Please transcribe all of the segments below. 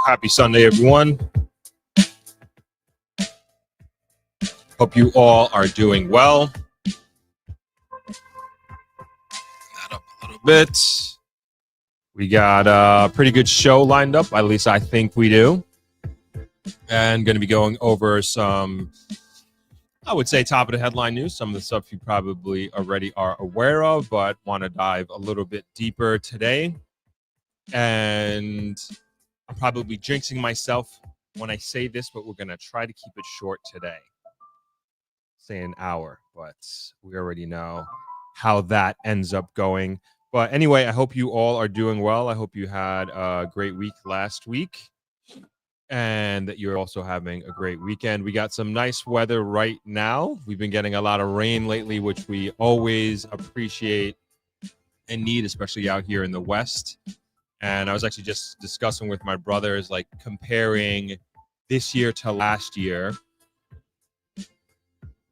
Happy Sunday, everyone. Hope you all are doing well. That up a little bit. We got a pretty good show lined up. At least I think we do. And going to be going over some, I would say, top of the headline news. Some of the stuff you probably already are aware of, but want to dive a little bit deeper today. And I'm probably jinxing myself when I say this, but we're going to try to keep it short today. Say an hour, but we already know how that ends up going. But anyway, I hope you all are doing well. I hope you had a great week last week and that you're also having a great weekend. We got some nice weather right now. We've been getting a lot of rain lately, which we always appreciate and need, especially out here in the West. And I was actually just discussing with my brothers, like comparing this year to last year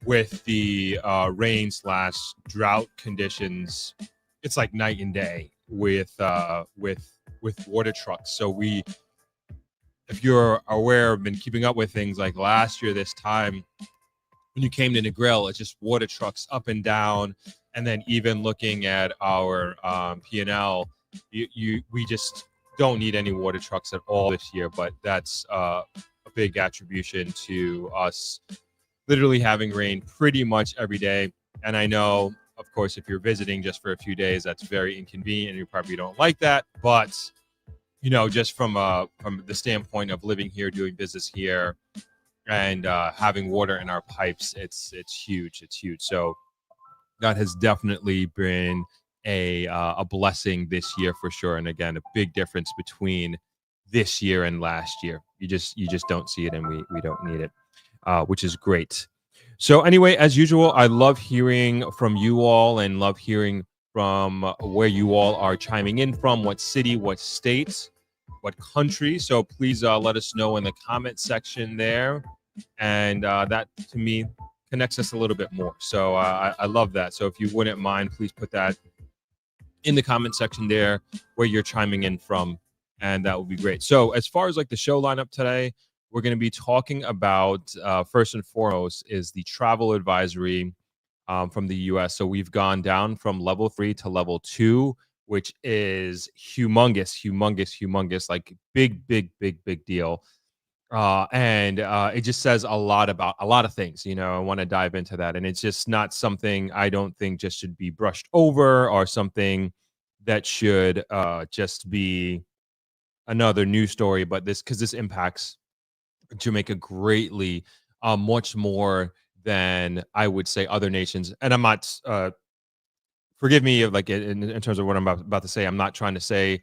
with the rain/drought conditions. It's like night and day with water trucks. So if you're aware, have been keeping up with things, like last year this time when you came to the grill, it's just water trucks up and down. And then even looking at our P&L, we just don't need any water trucks at all this year. But that's a big attribution to us literally having rain pretty much every day. And I know, of course, if you're visiting just for a few days, that's very inconvenient and you probably don't like that. But, you know, just from the standpoint of living here, doing business here, and having water in our pipes, it's huge. It's huge. So that has definitely been a blessing this year for sure. And again, a big difference between this year and last year. You just don't see it, and we don't need it. Which is great. So anyway, as usual, I love hearing from you all and love hearing from where you all are chiming in from, what city, what state, what country. So please let us know in the comment section there. And that, to me, connects us a little bit more. So I love that. So if you wouldn't mind, please put that in the comment section there where you're chiming in from. And that would be great. So as far as like the show lineup today, we're going to be talking about, first and foremost, is the travel advisory from the U.S. So we've gone down from level 3 to level 2, which is humongous, like big deal. And it just says a lot about a lot of things. You know, I want to dive into that. And it's just not something I don't think just should be brushed over, or something that should just be another news story. But because this impacts Jamaica greatly, much more than I would say other nations. And I'm not, forgive me, like in terms of what I'm about to say. I'm not trying to say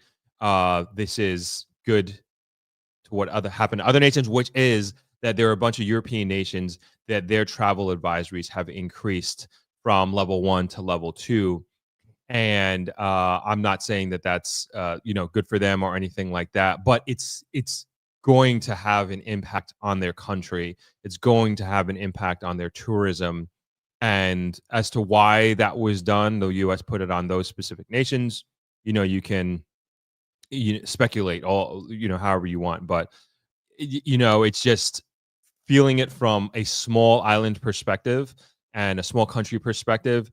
this is good to what happened to other nations, which is that there are a bunch of European nations that their travel advisories have increased from level 1 to level 2. And I'm not saying that that's good for them or anything like that, but it's going to have an impact on their country. It's going to have an impact on their tourism. And as to why that was done, the U.S. put it on those specific nations. You can speculate all, however you want. But, it's just feeling it from a small island perspective and a small country perspective.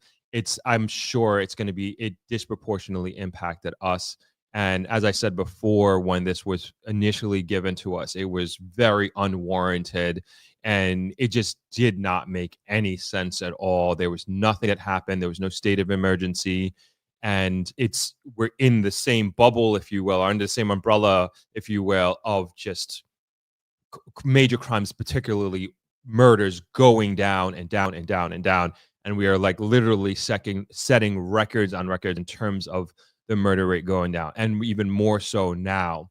I'm sure it's going to be, it disproportionately impacted us. And as I said before, when this was initially given to us, it was very unwarranted, and it just did not make any sense at all. There was nothing that happened. There was no state of emergency. And we're in the same bubble, if you will, or under the same umbrella, if you will, of just major crimes, particularly murders, going down and down and down and down. And we are like literally setting records on records in terms of the murder rate going down, and even more so now.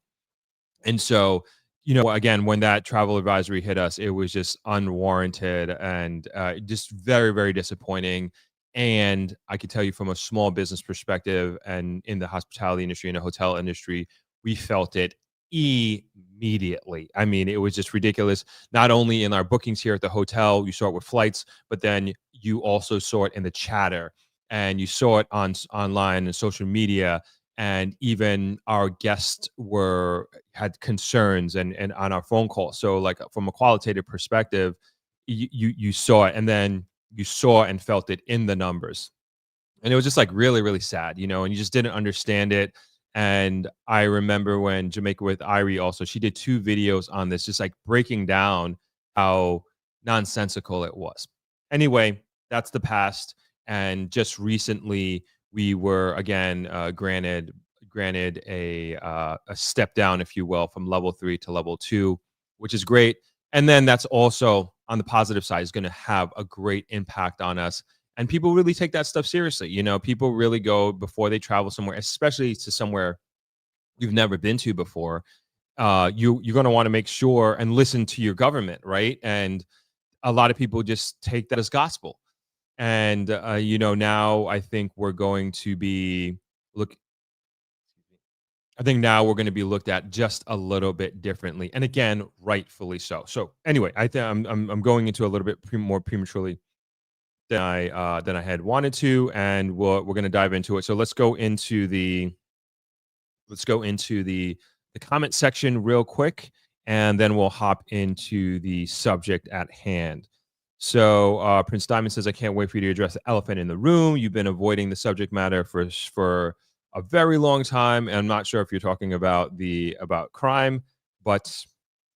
And so, again, when that travel advisory hit us, it was just unwarranted and just very, very disappointing. And I can tell you from a small business perspective, and in the hospitality industry and the hotel industry, we felt it immediately. I mean, it was just ridiculous. Not only in our bookings here at the hotel, you saw it with flights, but then you also saw it in the chatter, and you saw it online and social media. and even our guests were had concerns and on our phone call. So like from a qualitative perspective, you saw it, and then you saw and felt it in the numbers, and it was just like really really sad, and you just didn't understand it. And I remember when Jamaica with Irie, also she did 2 videos on this, just like breaking down how nonsensical it was. Anyway, that's the past. And just recently we were again granted a step down, if you will, from level 3 to level 2, which is great. And then that's also on the positive side is going to have a great impact on us, and people really take that stuff seriously. People really go before they travel somewhere, especially to somewhere you've never been to before. You're going to want to make sure and listen to your government, right? And a lot of people just take that as gospel. And now I think we're going to be look. I think now we're going to be looked at just a little bit differently, and again, rightfully so. So anyway, I think I'm going into a little bit more prematurely than I had wanted to, and we're going to dive into it. So let's go into the comment section real quick, and then we'll hop into the subject at hand. So Prince Diamond says, "I can't wait for you to address the elephant in the room. You've been avoiding the subject matter for a very long time, and I'm not sure if you're talking about crime, but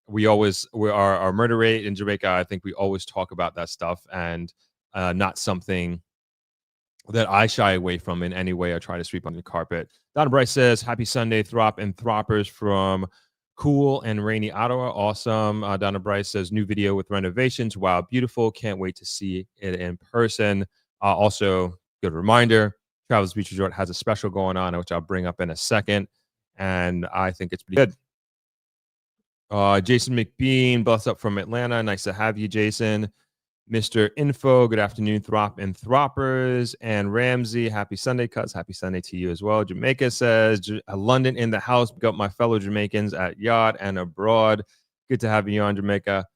our murder rate in Jamaica. I think we always talk about that stuff, and not something that I shy away from in any way or try to sweep under the carpet." Donna Bryce says, "Happy Sunday, Throp and Throppers from cool and rainy Ottawa." Awesome. Donna Bryce says, "New video with renovations. Wow, beautiful. Can't wait to see it in person." Also, good reminder, Travelers Beach Resort has a special going on, which I'll bring up in a second. And I think it's pretty good. Jason McBean, bless up from Atlanta. Nice to have you, Jason. Mr. Info, good afternoon, Throp and Throppers. And Ramsey, happy Sunday, cuz. Happy Sunday to you as well. Jamaica says, "London in the house. Got my fellow Jamaicans at yacht and abroad. Good to have you on, Jamaica."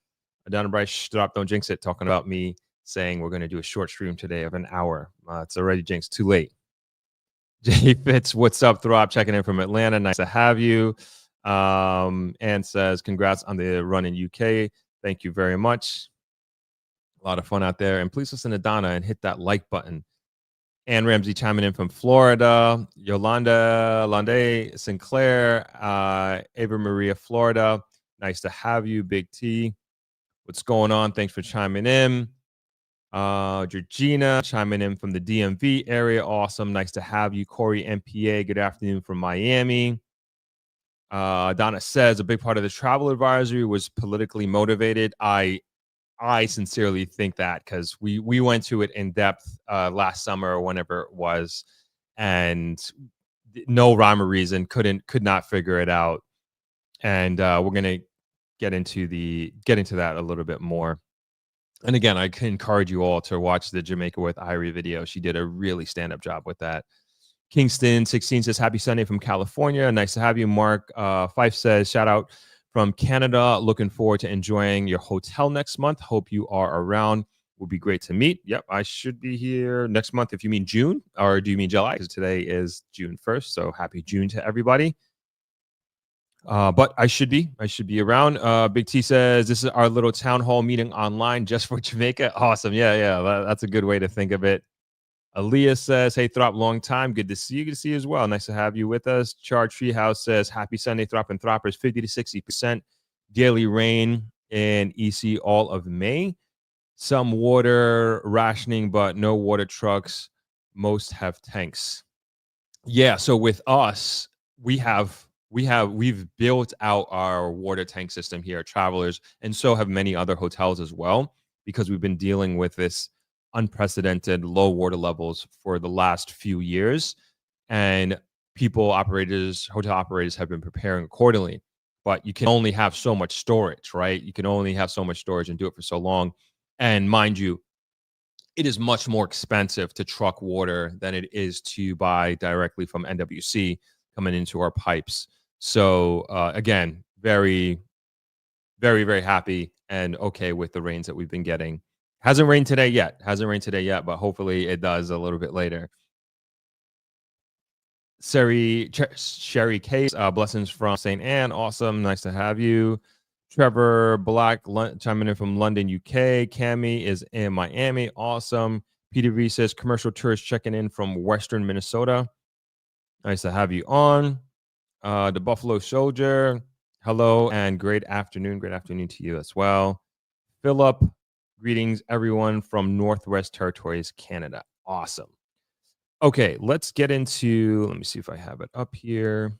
Donna Bryce, stop, don't jinx it, talking about me saying we're going to do a short stream today of an hour. It's already jinxed, too late. Jay Fitz, what's up, Throp? Checking in from Atlanta. Nice to have you. And says, "Congrats on the run in UK. Thank you very much. A lot of fun out there. And please listen to Donna and hit that like button." And Ramsey chiming in from Florida. Yolanda Londe Sinclair, Ava Maria, Florida. Nice to have you, Big T. What's going on? Thanks for chiming in. Georgina chiming in from the DMV area. Awesome. Nice to have you. Corey MPA, good afternoon from Miami. Donna says, "A big part of the travel advisory was politically motivated." I sincerely think that, because we went to it in depth last summer or whenever it was, and no rhyme or reason, could not figure it out. And we're gonna get into that a little bit more. And again, I can encourage you all to watch the Jamaica with Irie video. She did a really stand-up job with that. Kingston 16 says, "Happy Sunday from California. Nice to have you." Mark Fife says, "Shout out from Canada. Looking forward to enjoying your hotel next month. Hope you are around. Will be great to meet." Yep, I should be here next month. If you mean June, or do you mean July? Because today is June 1st. So happy June to everybody. But I should be around. Big T says, "This is our little town hall meeting online just for Jamaica." Awesome. Yeah. That's a good way to think of it. Aaliyah says, "Hey, Throp, long time. Good to see you. Good to see you as well. Nice to have you with us." Char Treehouse says, "Happy Sunday, Throp and Throppers. 50 to 60% daily rain in EC all of May. Some water rationing, but no water trucks. Most have tanks." Yeah. So with us, we've built out our water tank system here at Travelers, and so have many other hotels as well, because we've been dealing with this unprecedented low water levels for the last few years, and hotel operators have been preparing accordingly. But you can only have so much storage, right? You can only have so much storage and do it for so long. And mind you, it is much more expensive to truck water than it is to buy directly from NWC coming into our pipes. So again, very, very, very happy and okay with the rains that we've been getting. Hasn't rained today yet, but hopefully it does a little bit later. Sherry Case, blessings from St. Anne. Awesome. Nice to have you. Trevor Black chiming in from London, UK. Cami is in Miami. Awesome. Peter V says commercial tourist checking in from Western Minnesota. Nice to have you on. The Buffalo Soldier. Hello and great afternoon. Great afternoon to you as well. Philip, greetings everyone from Northwest Territories, Canada. Awesome. Okay, let's get into, let me see if I have it up here.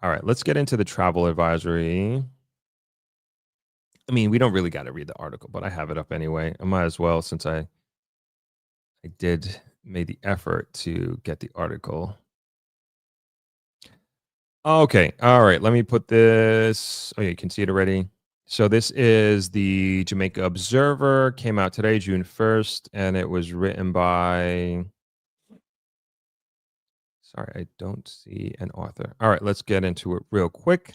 All right, let's get into the travel advisory. I mean, we don't really got to read the article, but I have it up anyway. I might as well, since I made the effort to get the article. Okay, all right, let me put this. Oh, yeah, you can see it already. So this is the Jamaica Observer, came out today, June 1st, and it was written by, sorry, I don't see an author. All right, let's get into it real quick.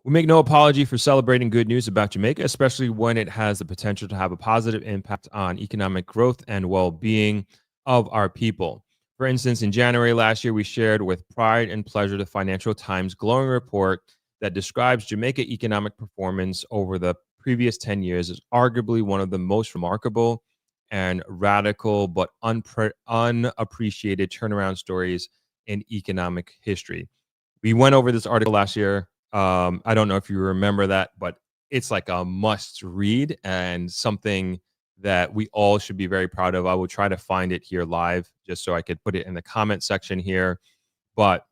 We make no apology for celebrating good news about Jamaica, especially when it has the potential to have a positive impact on economic growth and well-being of our people. For instance, in January last year, we shared with pride and pleasure the Financial Times glowing report that describes Jamaica economic performance over the previous 10 years as arguably one of the most remarkable and radical but unappreciated turnaround stories in economic history. We went over this article last year. I don't know if you remember that, but it's like a must read and something that we all should be very proud of. I will try to find it here live just so I could put it in the comment section here. But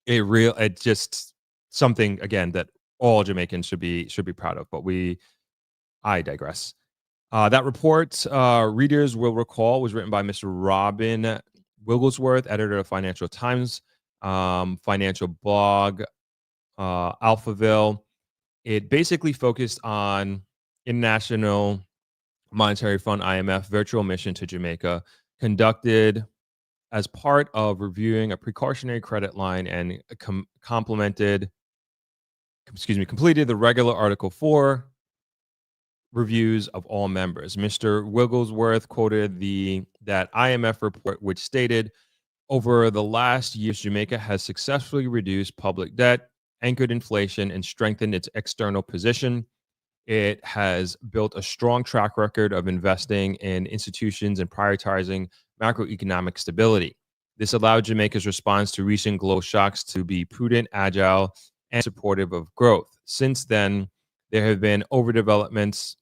it just something again that all Jamaicans should be proud of. But I digress. That report, readers will recall, was written by Mr. Robin Wigglesworth, editor of Financial Times, financial blog, Alphaville. It basically focused on International Monetary Fund (IMF) virtual mission to Jamaica, conducted as part of reviewing a precautionary credit line and completed the regular Article 4 reviews of all members. Mr. Wigglesworth quoted that IMF report, which stated, over the last years, Jamaica has successfully reduced public debt, anchored inflation, and strengthened its external position. It has built a strong track record of investing in institutions and prioritizing macroeconomic stability. This allowed Jamaica's response to recent global shocks to be prudent, agile, and supportive of growth. Since then, there have been other developments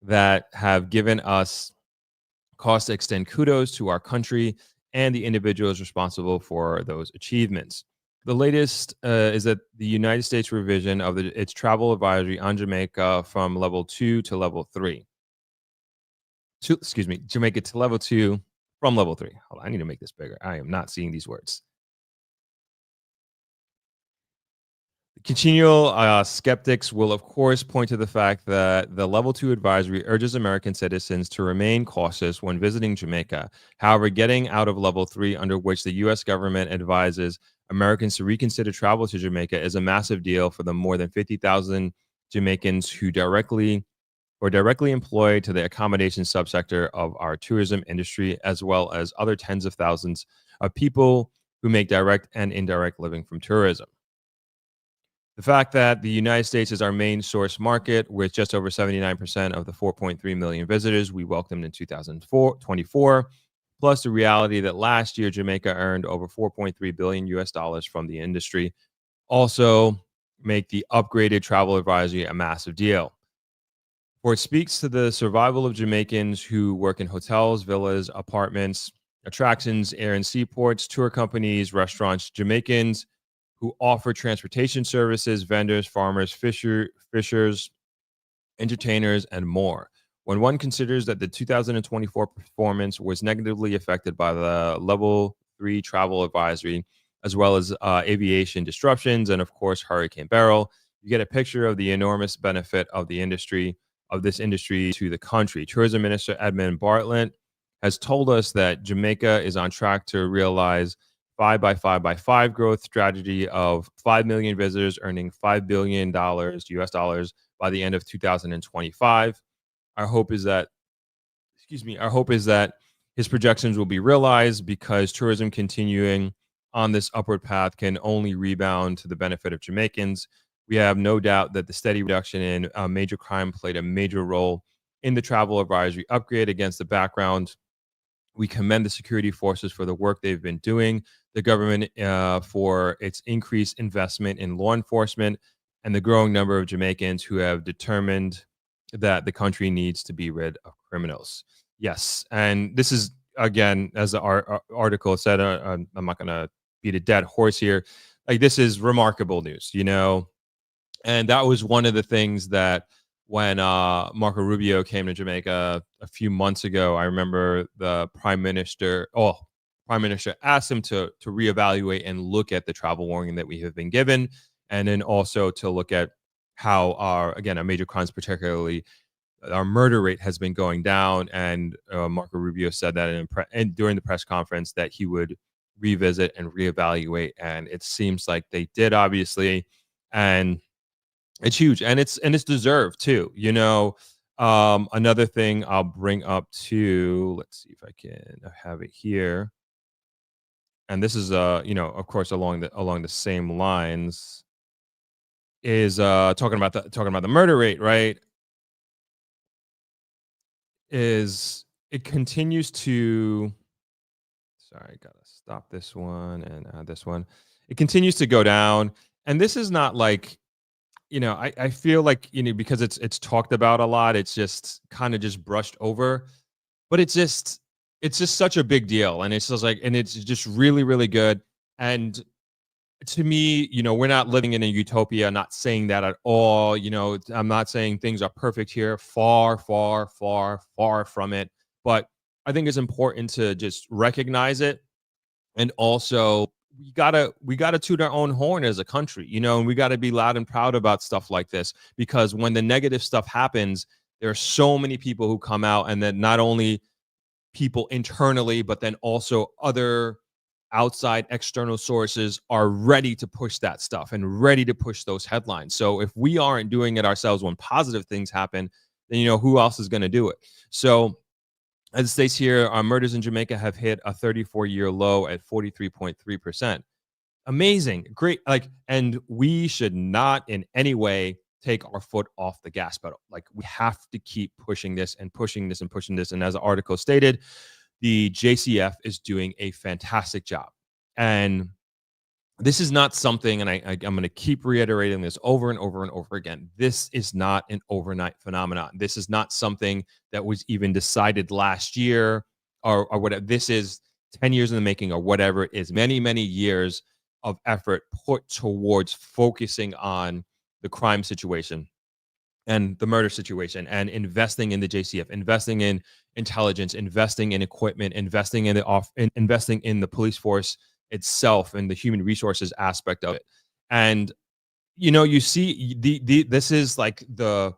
that have given us cause to extend kudos to our country and the individuals responsible for those achievements. The latest is that the United States revision of its travel advisory on Jamaica from level 2 to level 3. Jamaica to level 2 from level 3. Hold on, I need to make this bigger. I am not seeing these words. Continual skeptics will, of course, point to the fact that the Level 2 advisory urges American citizens to remain cautious when visiting Jamaica. However, getting out of Level 3, under which the U.S. government advises Americans to reconsider travel to Jamaica, is a massive deal for the more than 50,000 Jamaicans who directly employed to the accommodation subsector of our tourism industry, as well as other tens of thousands of people who make direct and indirect living from tourism. The fact that the United States is our main source market, with just over 79% of the 4.3 million visitors we welcomed in 2024, plus the reality that last year Jamaica earned over 4.3 billion US dollars from the industry, also make the upgraded travel advisory a massive deal. For it speaks to the survival of Jamaicans who work in hotels, villas, apartments, attractions, air and seaports, tour companies, restaurants, Jamaicans who offer transportation services, vendors, farmers, fishers, entertainers, and more. When one considers that the 2024 performance was negatively affected by the Level 3 travel advisory, as well as aviation disruptions, and of course, Hurricane Beryl, you get a picture of the enormous benefit of this industry to the country. Tourism Minister Edmund Bartlett has told us that Jamaica is on track to realize 5x5x5 growth strategy of 5 million visitors earning $5 billion US dollars by the end of 2025. Our hope is that excuse me, our hope is that his projections will be realized because tourism continuing on this upward path can only rebound to the benefit of Jamaicans. We have no doubt that the steady reduction in major crime played a major role in the travel advisory upgrade. Against the background, we commend the security forces for the work they've been doing, the government for its increased investment in law enforcement, and the growing number of Jamaicans who have determined that the country needs to be rid of criminals. Yes, and this is again, as the article said, I'm not going to beat a dead horse here. Like this is remarkable news, you know, and that was one of the things that when Marco Rubio came to Jamaica a few months ago, I remember the prime minister asked him to reevaluate and look at the travel warning that we have been given, and then also to look at how our major crimes, particularly our murder rate, has been going down. And Marco Rubio said that and during the press conference that he would revisit and reevaluate, and it seems like they did, obviously, and it's huge, and it's deserved too. You know, another thing I'll bring up too. Let's see if I can have it here. And this is of course, along the same lines, is talking about the murder rate, right? Is it continues to sorry, gotta stop this one and add this one. It continues to go down. And this is not like, I feel like, because it's talked about a lot, it's just kind of just brushed over, but it's just such a big deal. And it's just like, and it's just really, really good. And to me, we're not living in a utopia, not saying that at all. I'm not saying things are perfect here. Far, far, far, far from it. But I think it's important to just recognize it, and also we gotta toot our own horn as a country, and we gotta be loud and proud about stuff like this, because when the negative stuff happens, there are so many people who come out, and then not only people internally, but then also other outside external sources are ready to push that stuff and ready to push those headlines. So if we aren't doing it ourselves when positive things happen, then who else is going to do it? So as it states here, murders in Jamaica have hit a 34-year low at 43.3%. Amazing, great. And we should not in any way take our foot off the gas pedal. Like, we have to keep pushing this and pushing this and pushing this. And as the article stated, the JCF is doing a fantastic job. And this is not something, and I'm going to keep reiterating this over and over and over again. This is not an overnight phenomenon. This is not something that was even decided last year or whatever. This is 10 years in the making, or whatever it is. Many, many years of effort put towards focusing on the crime situation and the murder situation, and investing in the JCF, investing in intelligence, investing in equipment, investing in investing in the police force itself and the human resources aspect of it. And you see this is like the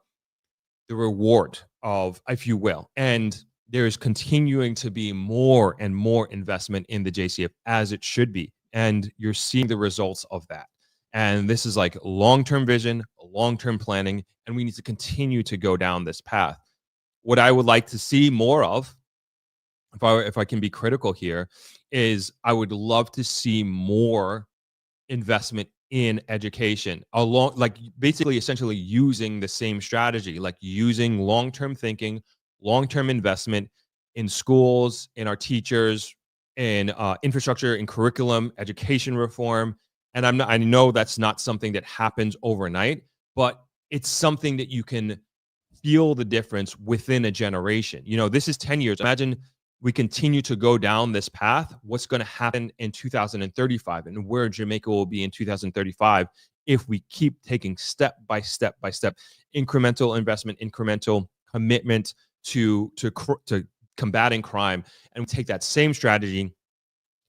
reward of, if you will, and there's continuing to be more and more investment in the JCF, as it should be, and you're seeing the results of that. And this is like long-term vision, long-term planning, and we need to continue to go down this path. What I would like to see more of, if I can be critical here, is I would love to see more investment in education, along, like, basically essentially using the same strategy, like using long-term thinking, long-term investment in schools, in our teachers, in infrastructure, in curriculum, education reform. And I know that's not something that happens overnight, but it's something that you can feel the difference within a generation. This is 10 years. Imagine we continue to go down this path. What's going to happen in 2035, and where Jamaica will be in 2035 if we keep taking step by step by step, incremental investment, incremental commitment to combating crime, and we take that same strategy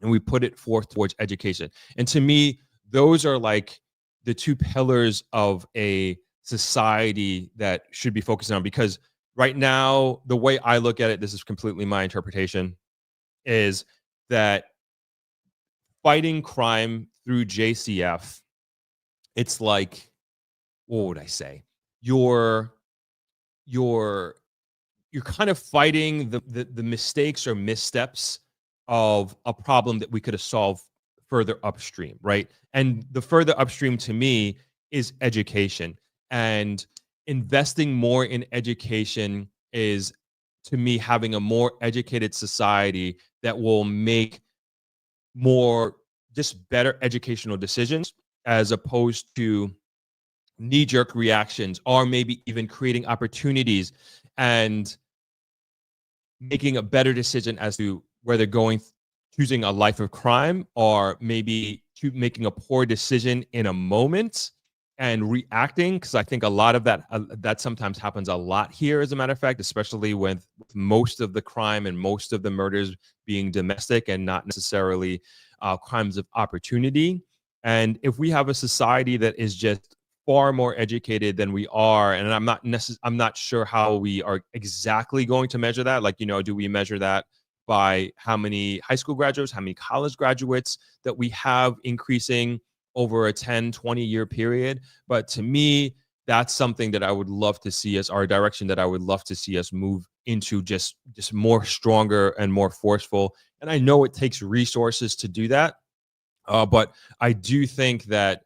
and we put it forth towards education. And to me, those are like the two pillars of a society that should be focusing on. Because right now, the way I look at it, this is completely my interpretation, is that fighting crime through JCF, it's like, what would I say? You're you're kind of fighting the mistakes or missteps of a problem that we could have solved further upstream, right? And the further upstream to me is education. And investing more in education is, to me, having a more educated society that will make more, just better educational decisions, as opposed to knee jerk reactions, or maybe even creating opportunities and making a better decision as to whether choosing a life of crime, or maybe making a poor decision in a moment and reacting. Because I think a lot of that sometimes happens a lot here, as a matter of fact, especially with most of the crime and most of the murders being domestic and not necessarily crimes of opportunity. And if we have a society that is just far more educated than we are, and I'm not sure how we are exactly going to measure that. Like, do we measure that by how many high school graduates, how many college graduates that we have increasing over a 10-20 year period? But to me, that's something that I would love to see as our direction, that I would love to see us move into, just more stronger and more forceful. And I know it takes resources to do that, but I do think that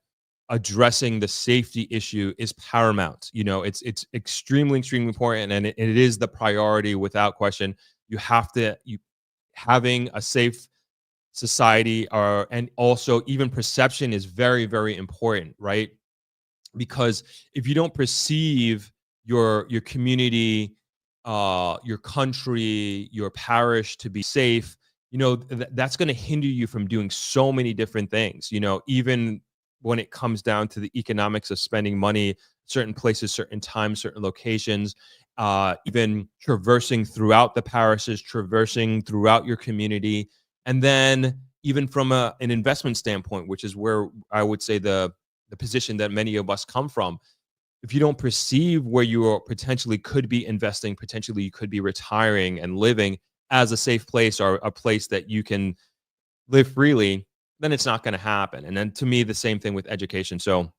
addressing the safety issue is paramount. It's extremely, extremely important, and it is the priority without question. Having a safe society, and also even perception, is very, very important, right? Because if you don't perceive your community, your country, your parish to be safe, that's going to hinder you from doing so many different things. Even when it comes down to the economics of spending money, certain places, certain times, certain locations, even traversing throughout the parishes, traversing throughout your community, and then even from an investment standpoint, which is where I would say the position that many of us come from. If you don't perceive where you potentially could be investing, potentially you could be retiring and living as a safe place, or a place that you can live freely, then it's not going to happen. And then, to me, the same thing with education. So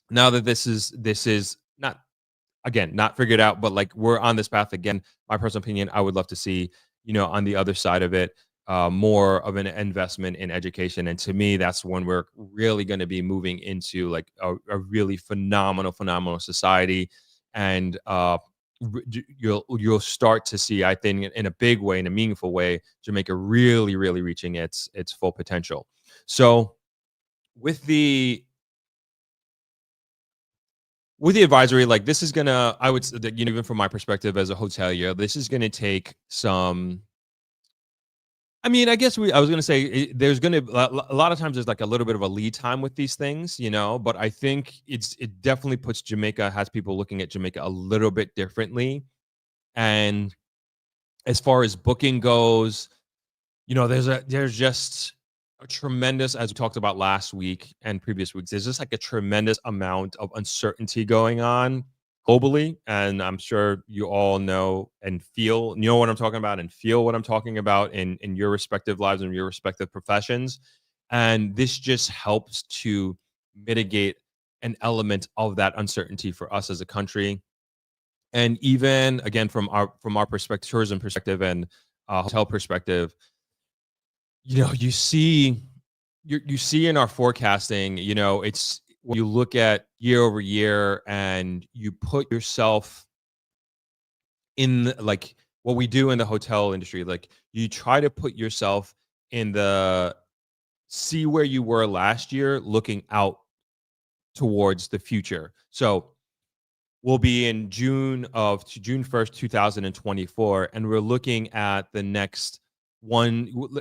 now that this is not, again, not figured out, but like we're on this path again, my personal opinion, I would love to see, on the other side of it, more of an investment in education. And to me, that's when we're really going to be moving into like a really phenomenal society. And you'll start to see, I think, in a big way, in a meaningful way, Jamaica really, really reaching its full potential. So with the advisory, like, this is gonna, I would say that, even from my perspective as a hotelier, this is gonna take some, I mean, I guess I was gonna say, there's gonna a lot of times there's like a little bit of a lead time with these things, but I think it definitely has people looking at Jamaica a little bit differently. And as far as booking goes, there's just a tremendous, as we talked about last week and previous weeks, there's just like a tremendous amount of uncertainty going on globally. And I'm sure you all know and know what I'm talking about, and feel what I'm talking about in your respective lives and your respective professions. And this just helps to mitigate an element of that uncertainty for us as a country. And even again, from our perspective, tourism perspective, and hotel perspective, you see, you see in our forecasting, it's when you look at year over year and you put yourself in, like, what we do in the hotel industry, like, you try to put yourself in see where you were last year, looking out towards the future. So we'll be in June 1st, 2024, and we're looking at the next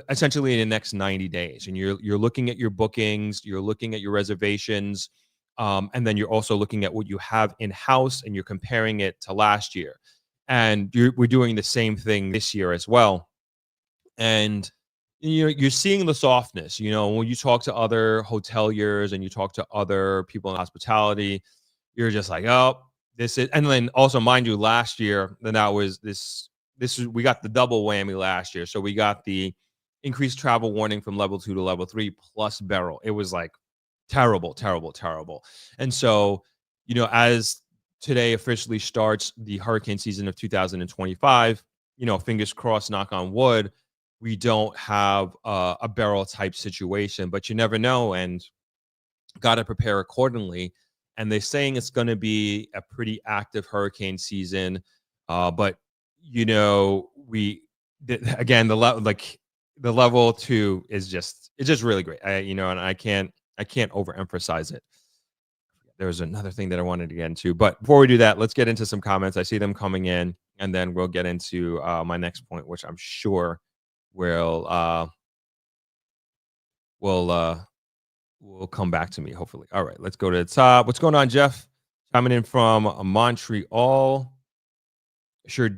essentially in the next 90 days. And you're looking at your bookings, you're looking at your reservations, and then you're also looking at what you have in house, and you're comparing it to last year. And we're doing the same thing this year as well. And you're seeing the softness. When you talk to other hoteliers and you talk to other people in hospitality, you're just like, oh, this is. And then also, mind you, last year, then that was we got the double whammy last year. So we got the increased travel warning from level 2 to level 3 plus Beryl. It was like terrible. And so, as today officially starts the hurricane season of 2025. Fingers crossed, knock on wood, we don't have a barrel type situation, but you never know, and got to prepare accordingly. And they're saying it's going to be a pretty active hurricane season, but again, the level 2 is just really great. And I can't overemphasize it. There was another thing that I wanted to get into, but before we do that, let's get into some comments. I see them coming in, and then we'll get into my next point, which I'm sure will come back to me, hopefully. All right, let's go to the top. What's going on, Jeff? Coming in from Montreal.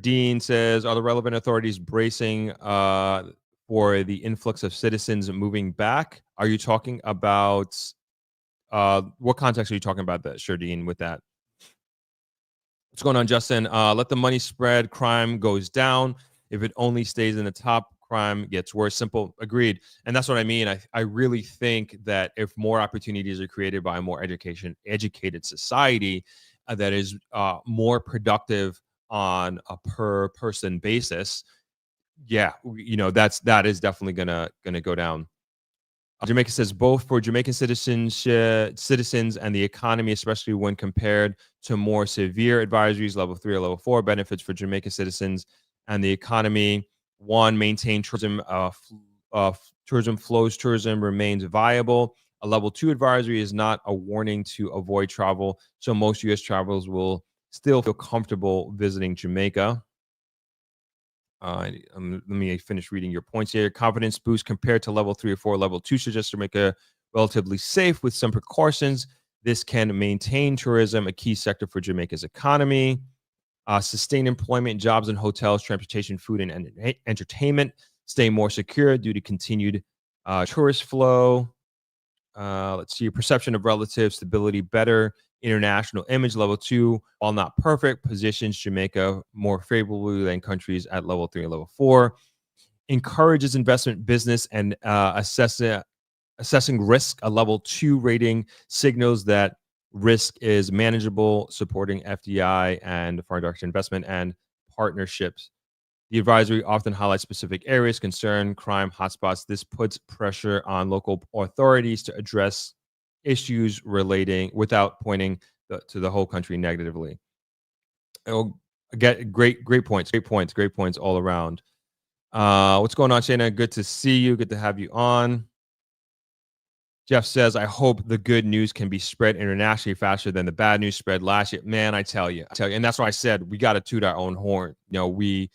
Dean says, are the relevant authorities bracing for the influx of citizens moving back? Are you talking about what context are you talking about that, Dean, with that? What's going on, Justin? Let the money spread, crime goes down. If it only stays in the top, crime gets worse. Simple. Agreed. And that's what I mean. I really think that if more opportunities are created by a more educated society that is more productive on a per person basis, that is definitely gonna go down. Jamaica says both for Jamaican citizens and the economy, especially when compared to more severe advisories, level 3 or level 4, benefits for Jamaican citizens and the economy. One, maintain tourism. Tourism flows. Tourism remains viable. A level 2 advisory is not a warning to avoid travel, so most U.S. travelers will still feel comfortable visiting Jamaica. Let me finish reading your points here. Confidence boost compared to level 3 or 4. Level 2 suggests Jamaica relatively safe with some precautions. This can maintain tourism, a key sector for Jamaica's economy. Sustain employment, jobs in hotels, transportation, food, and entertainment. Stay more secure due to continued tourist flow. Let's see. Perception of relative stability better. International image, level 2, while not perfect, positions Jamaica more favorably than countries at level 3 and level 4. Encourages investment, business, and assessing risk. A level 2 rating signals that risk is manageable, supporting FDI and foreign direct investment and partnerships. The advisory often highlights specific areas, concern, crime, hotspots. This puts pressure on local authorities to address issues relating without pointing to the whole country negatively. Get great points all around. What's going on, Shayna? Good to see you. Good to have you on. Jeff says, I hope the good news can be spread internationally faster than the bad news spread last year. Man, I tell you, and that's why I said we got to toot our own horn. Big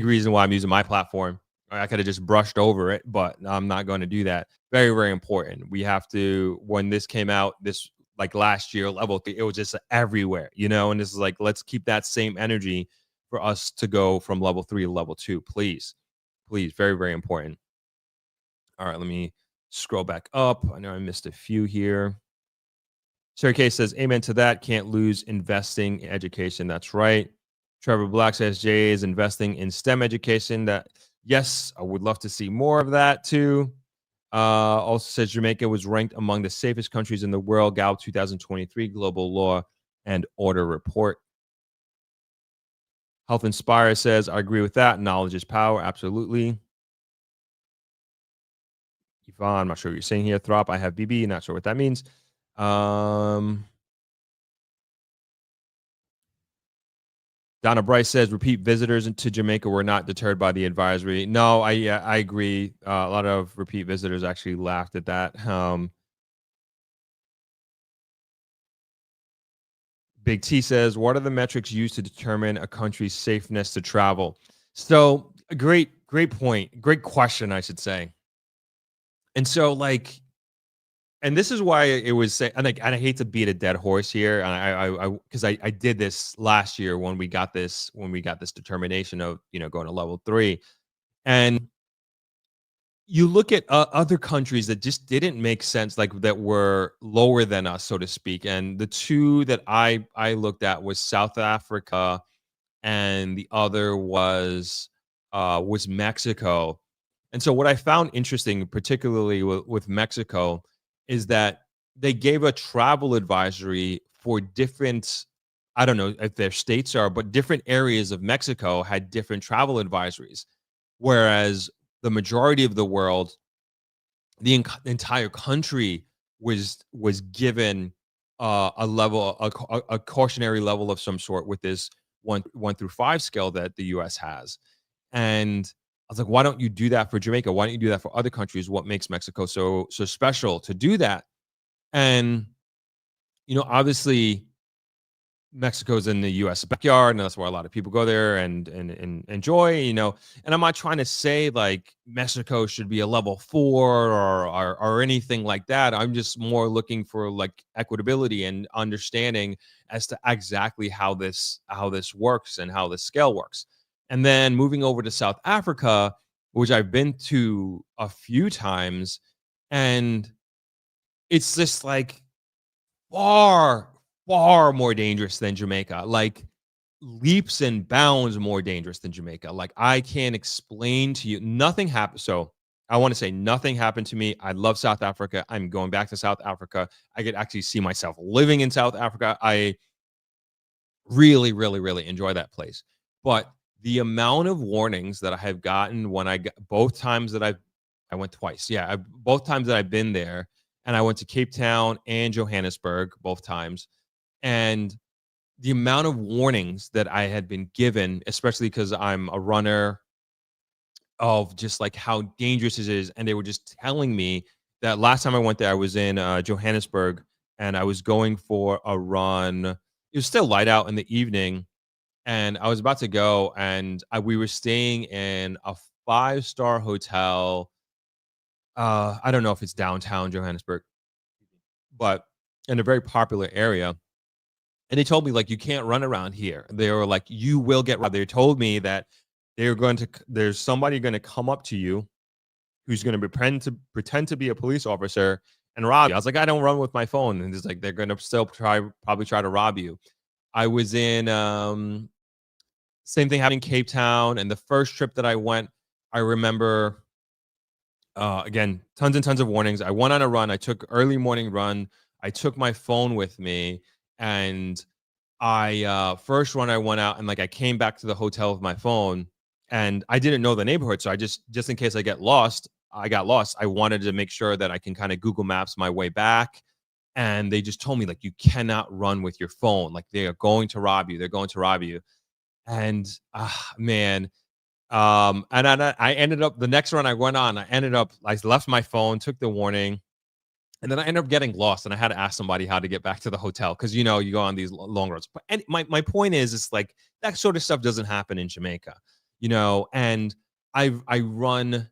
reason why I'm using my platform. I could have just brushed over it, but I'm not going to do that. Very, very important. We have to, when this came out, this like last year, level 3, it was just everywhere, and this is like, let's keep that same energy for us to go from level 3 to level 2. Please. Very, very important. All right, let me scroll back up. I know I missed a few here. Sarah K says, amen to that. Can't lose investing in education. That's right. Trevor Black says, Jay is investing in STEM education. Yes, I would love to see more of that too. Also says Jamaica was ranked among the safest countries in the world. Gallup 2023 Global Law and Order Report. Health Inspire says, I agree with that. Knowledge is power. Absolutely. Yvonne, I'm not sure what you're saying here. Throp, I have BB. Not sure what that means. Donna Bryce says, repeat visitors to Jamaica were not deterred by the advisory. No, I agree. A lot of repeat visitors actually laughed at that. Big T says, what are the metrics used to determine a country's safeness to travel? So a great point. Great question, I should say. And so and this is why it was, and I hate to beat a dead horse here, and because I did this last year when we got this determination of going to level 3, and you look at other countries that just didn't make sense, like that were lower than us, so to speak. And the two that I looked at was South Africa, and the other was Mexico. And so what I found interesting, particularly with Mexico, is that they gave a travel advisory for different, I don't know if their states are, but different areas of Mexico had different travel advisories. Whereas the majority of the world, the entire country was given a level, a cautionary level of some sort with this one through five scale that the U.S. has. And I was like, why don't you do that for Jamaica? Why don't you do that for other countries? What makes Mexico so special to do that? And obviously Mexico's in the U.S. backyard, and that's where a lot of people go there and enjoy. And I'm not trying to say like Mexico should be a level 4 or anything like that. I'm just more looking for like equitability and understanding as to exactly how this works and how the scale works. And then moving over to South Africa, which I've been to a few times, and it's just like far, far more dangerous than Jamaica. Like leaps and bounds more dangerous than Jamaica. Like I can't explain to you. Nothing happened. So I want to say nothing happened to me. I love South Africa. I'm going back to South Africa. I could actually see myself living in South Africa. I really, really, really enjoy that place. But the amount of warnings that I have gotten when I got both times that I went twice. Yeah, both times that I've been there, and I went to Cape Town and Johannesburg both times. And the amount of warnings that I had been given, especially because I'm a runner, of just like how dangerous it is. And they were just telling me that last time I went there, I was in Johannesburg, and I was going for a run. It was still light out in the evening, and I was about to go, and we were staying in a five-star hotel. I don't know if it's downtown Johannesburg, but in a very popular area. And they told me like you can't run around here. They were like you will get robbed. They told me that there's somebody going to come up to you who's going to pretend to be a police officer and rob you. I was like, I don't run with my phone, and it's like they're going to still probably try to rob you. I was in same thing happened in Cape Town, and the first trip that I went, I remember again, tons and tons of warnings. I went on a run. I took early morning run. I took my phone with me, and I first run I went out, and like I came back to the hotel with my phone, and I didn't know the neighborhood, so I just in case I got lost. I wanted to make sure that I can kind of Google Maps my way back. And they just told me like you cannot run with your phone. Like they are going to rob you. They're going to rob you. And man, and I ended up the next run I went on. I left my phone, took the warning, and then I ended up getting lost, and I had to ask somebody how to get back to the hotel because you go on these long roads. But and my point is, it's like that sort of stuff doesn't happen in Jamaica, And I run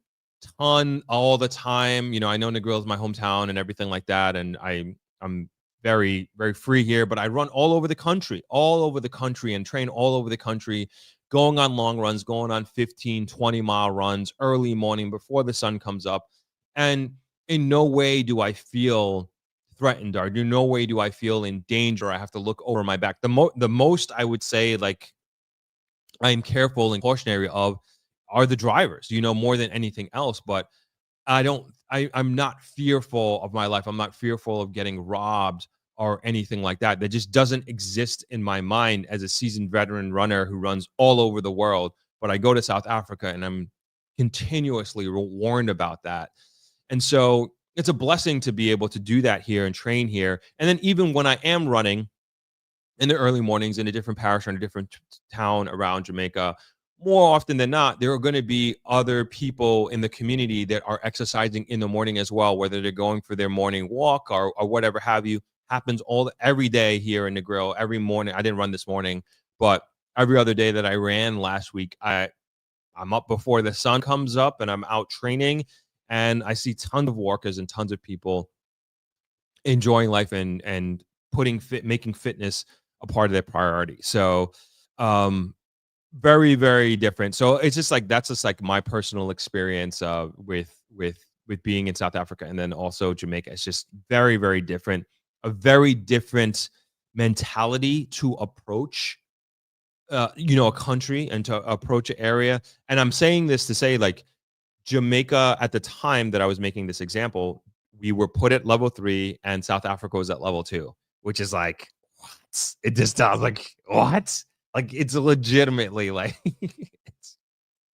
ton all the time. I know Negril is my hometown and everything like that, and I'm very very free here. But I run all over the country, and train all over the country, going on long runs, going on 15, 20-mile runs early morning before the sun comes up, and in no way do I feel threatened, or in no way do I feel in danger. I have to look over my back. The most I would say, like, I'm careful and cautionary of are the drivers, more than anything else. But I'm not fearful of my life. I'm not fearful of getting robbed or anything like that. That just doesn't exist in my mind as a seasoned veteran runner who runs all over the world. But I go to South Africa, and I'm continuously warned about that. And so it's a blessing to be able to do that here and train here. And then even when I am running in the early mornings in a different parish or in a different town around Jamaica, more often than not, there are going to be other people in the community that are exercising in the morning as well, whether they're going for their morning walk or whatever have you. Happens every day here in Negril. Every morning, I didn't run this morning, but every other day that I ran last week, I'm up before the sun comes up, and I'm out training, and I see tons of walkers and tons of people enjoying life and making fitness a part of their priority. So very very different. So it's just like that's just like my personal experience with being in South Africa, and then also Jamaica. It's just very very different, a very different mentality to approach a country and to approach an area. And I'm saying this to say, like, Jamaica, at the time that I was making this example, we were put at level 3, and South Africa was at level 2, which is like nuts. It just I was like, what? Like it's legitimately like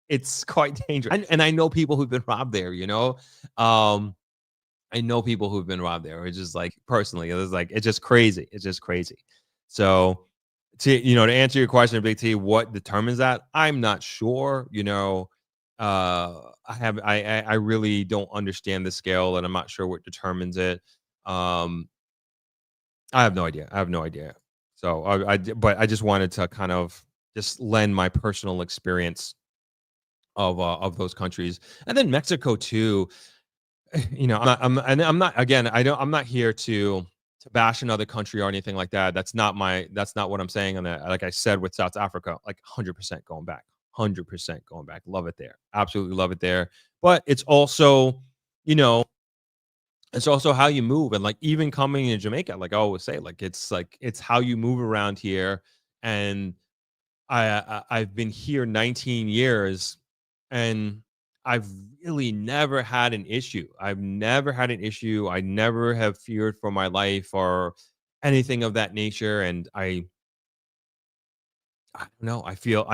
it's quite dangerous. And I know people who've been robbed there, you know. I know people who've been robbed there. It's just like personally, it's like it's just crazy. It's just crazy. So to answer your question, Big T, what determines that? I'm not sure. I really don't understand the scale, and I'm not sure what determines it. Um, I have no idea. I have no idea. So but I just wanted to kind of just lend my personal experience of those countries, and then Mexico too. I'm not again. I'm not here to bash another country or anything like that. That's not what I'm saying. And like I said with South Africa, like 100% going back, 100% going back. Love it there. Absolutely love it there. But you know, it's also how you move, and like even coming in Jamaica, like I always say, like it's how you move around here. And I've been here 19 years, and I've really never had an issue. I've never had an issue. I never have feared for my life or anything of that nature. And I don't know. I feel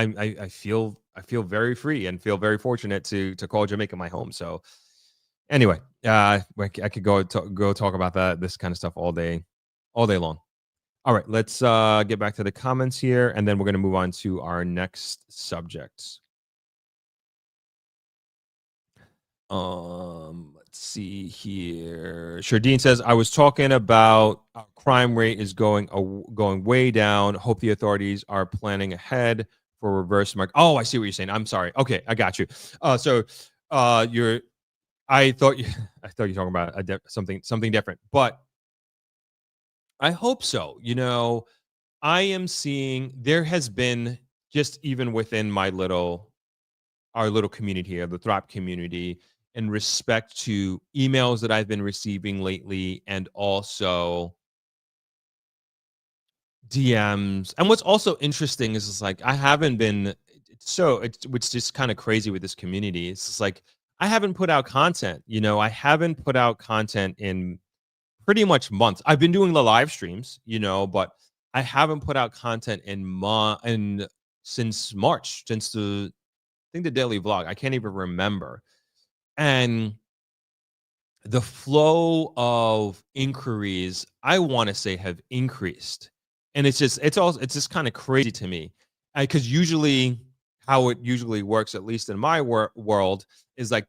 very free and feel very fortunate to call Jamaica my home. So anyway, I could go talk about this kind of stuff all day long. All right, let's get back to the comments here, and then we're going to move on to our next subject. Let's see here. Shardine says, I was talking about crime rate is going way down. Hope the authorities are planning ahead for reverse mark. Oh, I see what you're saying. I'm sorry. Okay, I got you. You're I thought you I thought you were talking about something different, but I hope so. I am seeing there has been just even within our little community here, the Throp community, in respect to emails that I've been receiving lately, and also DMs. And what's also interesting is it's like I haven't been it's just kind of crazy with this community. It's just like I haven't put out content. I haven't put out content in pretty much months. I've been doing the live streams, but I haven't put out content since March, since I think the daily vlog. I can't even remember. And the flow of inquiries, I want to say, have increased. And it's just kind of crazy to me. Because usually how it usually works, at least in my world, is like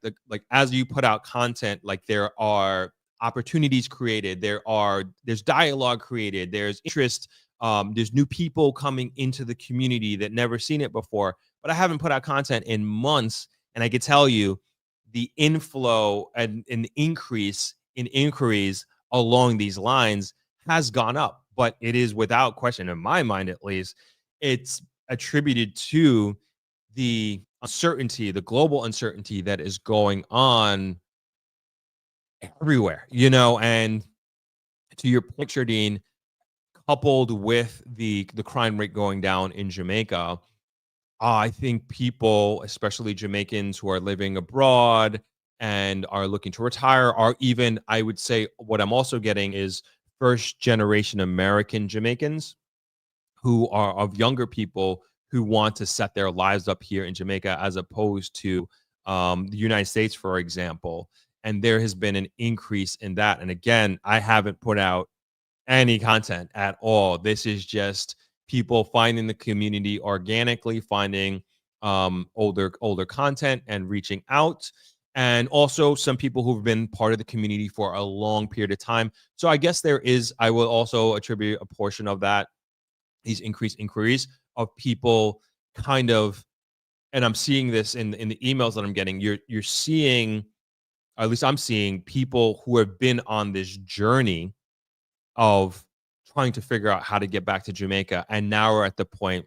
as you put out content, like there are opportunities created, there's dialogue created, there's interest, there's new people coming into the community that never seen it before. But I haven't put out content in months, and I can tell you the inflow and an increase in inquiries along these lines has gone up. But it is without question, in my mind at least, it's attributed to the uncertainty, the global uncertainty that is going on everywhere, and to your point, Dean, coupled with the crime rate going down in Jamaica, I think people, especially Jamaicans who are living abroad and are looking to retire, are even, I would say, what I'm also getting is first generation American Jamaicans who are of younger people who want to set their lives up here in Jamaica as opposed to the United States, for example. And there has been an increase in that. And again, I haven't put out any content at all. This is just people finding the community organically, finding older content and reaching out. And also some people who've been part of the community for a long period of time. So I guess I will also attribute a portion of that, these increased inquiries of people kind of, and I'm seeing this in the emails that I'm getting. You're seeing, or at least I'm seeing, people who have been on this journey of trying to figure out how to get back to Jamaica, and now we're at the point,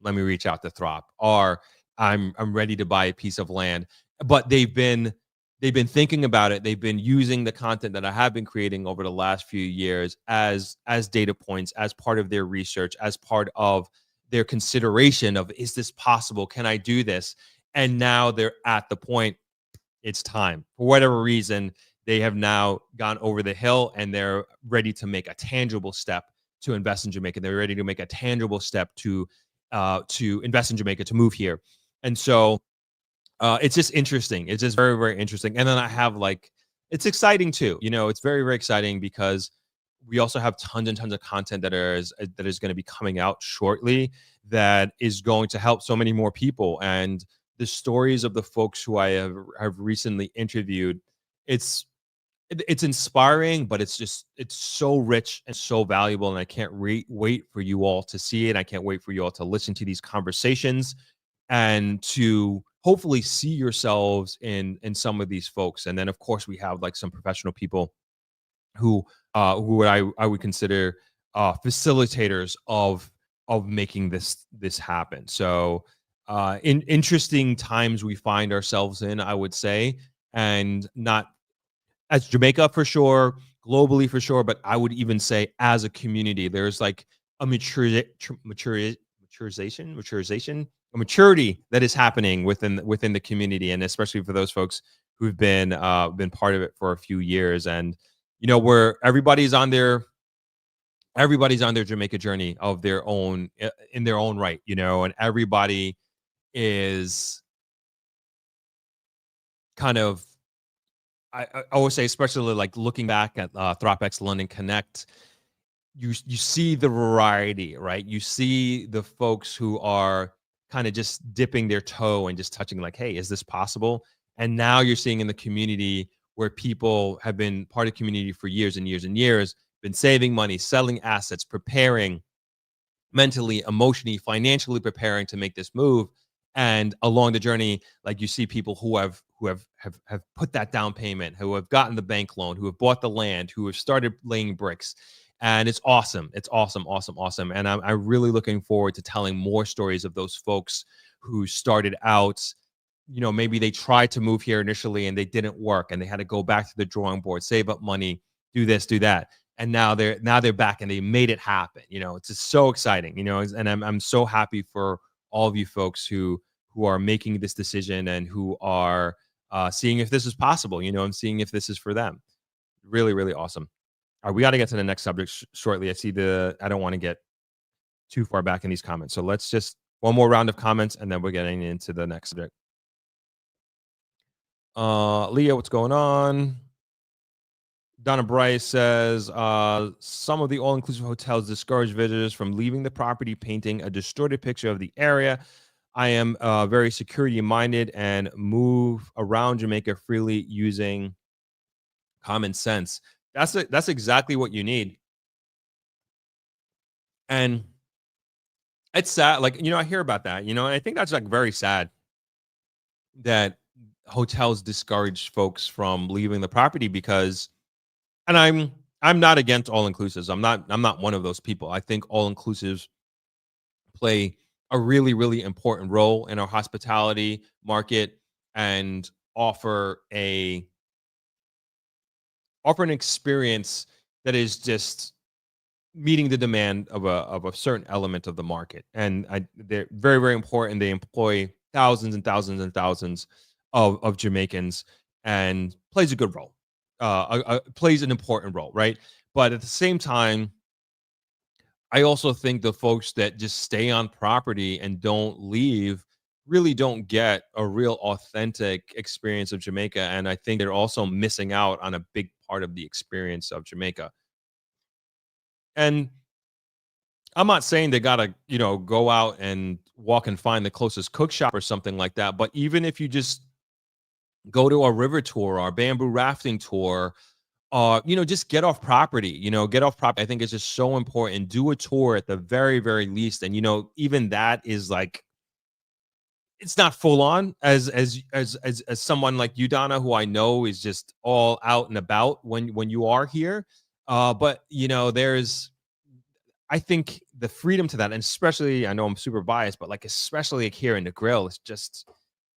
let me reach out to Throp, or I'm ready to buy a piece of land. But they've been thinking about it. They've been using the content that I have been creating over the last few years as data points, as part of their research, as part of their consideration of, is this possible? Can I do this? And now they're at the point, it's time. For whatever reason, they have now gone over the hill and they're ready to make a tangible step to invest in Jamaica. They're ready to make a tangible step to invest in Jamaica, to move here. And so it's just interesting. It's just very, very interesting. And then I have like, it's exciting too. It's very, very exciting because we also have tons and tons of content that is going to be coming out shortly that is going to help so many more people. And the stories of the folks who I have recently interviewed, it's inspiring, but it's so rich and so valuable. And I can't wait for you all to see it. I can't wait for you all to listen to these conversations and to hopefully see yourselves in some of these folks. And then of course we have like some professional people who I would consider facilitators of making this happen. So in interesting times we find ourselves in, I would say, and not as Jamaica for sure, globally for sure, but I would even say as a community, there's like a maturity that is happening within the community, and especially for those folks who've been part of it for a few years. And where everybody's on their Jamaica journey of their own, in their own right, and everybody is kind of, I always say, especially like looking back at Thropex London Connect, you see the variety, right? You see the folks who are kind of just dipping their toe and just touching like, hey, is this possible? And now you're seeing in the community where people have been part of community for years and years and years, been saving money, selling assets, preparing mentally, emotionally, financially preparing to make this move. And along the journey, like you see people who have put that down payment, who have gotten the bank loan, who have bought the land, who have started laying bricks. And it's awesome. It's awesome, awesome, awesome. And I'm really looking forward to telling more stories of those folks who started out, maybe they tried to move here initially and they didn't work and they had to go back to the drawing board, save up money, do this, do that. And now they're back and they made it happen. It's just so exciting, and I'm so happy for all of you folks who are making this decision and who are seeing if this is possible, and seeing if this is for them. Really, really awesome. All right, we got to get to the next subject shortly. I don't want to get too far back in these comments. So let's just one more round of comments and then we're getting into the next subject. Leah, what's going on? Donna Bryce says, some of the all-inclusive hotels discourage visitors from leaving the property, painting a distorted picture of the area. I am very security-minded and move around Jamaica freely using common sense. That's exactly what you need. And it's sad. Like, I hear about that, and I think that's like very sad that hotels discourage folks from leaving the property because, and I'm not against all inclusives. I'm not one of those people. I think all inclusives play a really, really important role in our hospitality market and offer an experience that is just meeting the demand of a certain element of the market. And they're very, very important. They employ thousands and thousands and thousands of Jamaicans and plays a good role. Plays an important role, right? But at the same time, I also think the folks that just stay on property and don't leave really don't get a real authentic experience of Jamaica. And I think they're also missing out on a big part of the experience of Jamaica. And I'm not saying they gotta, go out and walk and find the closest cook shop or something like that. But even if you just go to a river tour or a bamboo rafting tour, just get off property, get off property. I think it's just so important. Do a tour at the very, very least. And, even that is like, it's not full on as someone like you, Donna, who I know is just all out and about when you are here. But, I think the freedom to that, and especially, I know I'm super biased, but like, especially like here in the Grill, it's just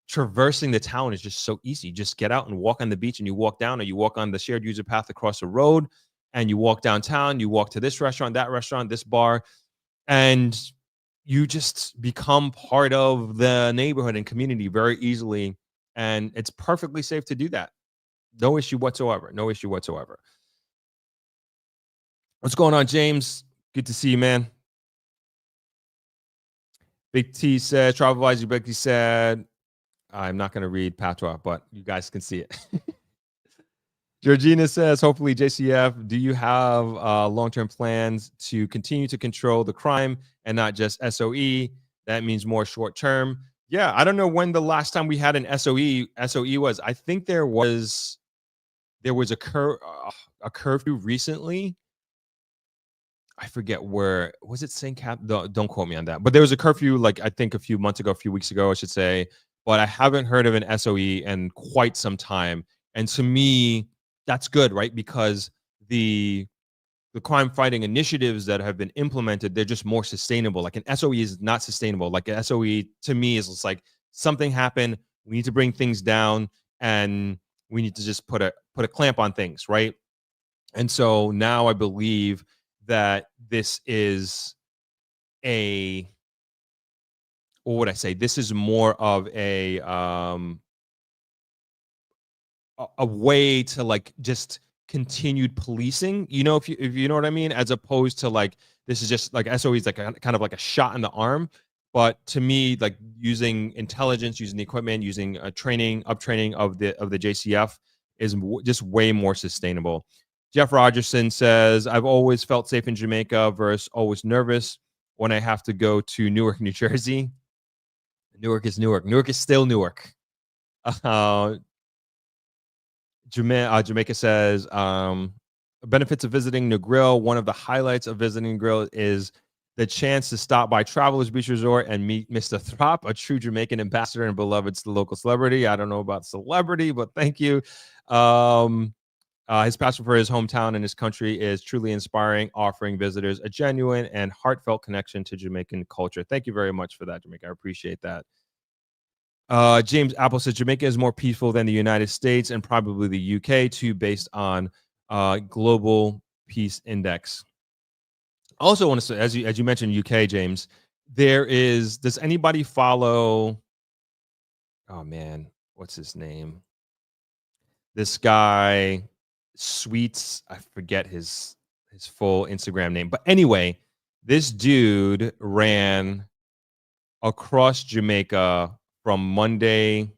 traversing the town is just so easy. Just get out and walk on the beach and you walk down, or you walk on the shared user path across the road and you walk downtown, you walk to this restaurant, that restaurant, this bar, and you just become part of the neighborhood and community very easily. And it's perfectly safe to do that. No issue whatsoever. No issue whatsoever. What's going on, James? Good to see you, man. Big T said, Travel Advisor Big T said, I'm not going to read Patois, but you guys can see it. Georgina says, hopefully, JCF, do you have long-term plans to continue to control the crime and not just SOE? That means more short-term. Yeah, I don't know when the last time we had an SOE was. I think there was a curfew recently. I forget where was it. St. Cap? Don't quote me on that. But there was a curfew, like I think a few weeks ago, I should say. But I haven't heard of an SOE in quite some time. And to me, that's good, right? Because the crime fighting initiatives that have been implemented, they're just more sustainable. Like an SOE is not sustainable. Like an SOE to me is just like something happened. We need to bring things down, and we need to just put a clamp on things, right? And so now I believe that this is what would I say? This is more of a way to like just continued policing, if you know what I mean, as opposed to like this is just like SOE is like kind of like a shot in the arm. But to me, like using intelligence, using the equipment, using uptraining of the JCF is just way more sustainable. Jeff Rogerson says, I've always felt safe in Jamaica versus always nervous when I have to go to Newark, New Jersey. Newark is Newark. Newark is still Newark. Jamaica says, benefits of visiting Negril. One of the highlights of visiting Negril is the chance to stop by Travelers Beach Resort and meet Mr. Throp, a true Jamaican ambassador and beloved local celebrity. I don't know about celebrity, but thank you. His passion for his hometown and his country is truly inspiring, offering visitors a genuine and heartfelt connection to Jamaican culture. Thank you very much for that, Jamaica. I appreciate that. James Apple says Jamaica is more peaceful than the United States and probably the UK too, based on Global Peace Index. I also want to say, as you mentioned, UK, James, does anybody follow? Oh man, what's his name? This guy, Sweets. I forget his full Instagram name, but anyway, this dude ran across Jamaica from Monday.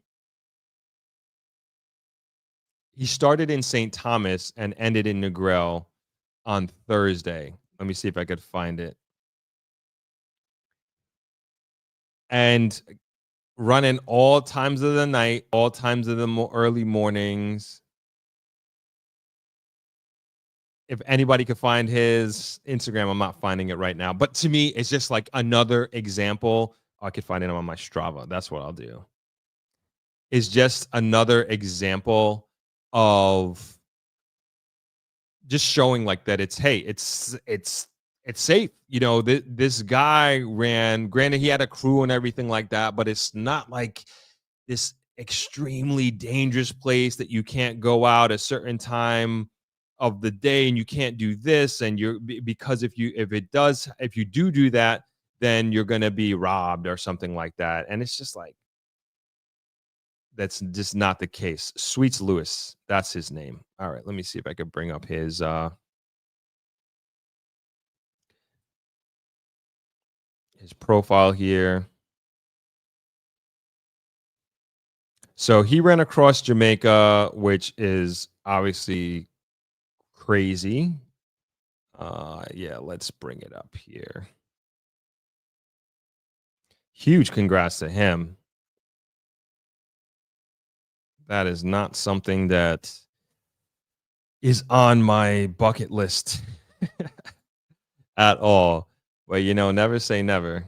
He started in St. Thomas and ended in Negril on Thursday. Let me see if I could find it. And running all times of the night, all times of the early mornings. If anybody could find his Instagram, I'm not finding it right now. But to me, it's just like another example. I could find it on my Strava. That's what I'll do. Is just another example of just showing like that it's safe. This guy ran, granted he had a crew and everything like that, but it's not like this extremely dangerous place that you can't go out a certain time of the day and you can't do this, and because if you do that, then you're going to be robbed or something like that. And it's just like, that's just not the case. Sweets Lewis, that's his name. All right, let me see if I could bring up his profile here. So he ran across Jamaica, which is obviously crazy. Yeah, let's bring it up here. Huge congrats to him. That is not something that is on my bucket list at all. But, never say never.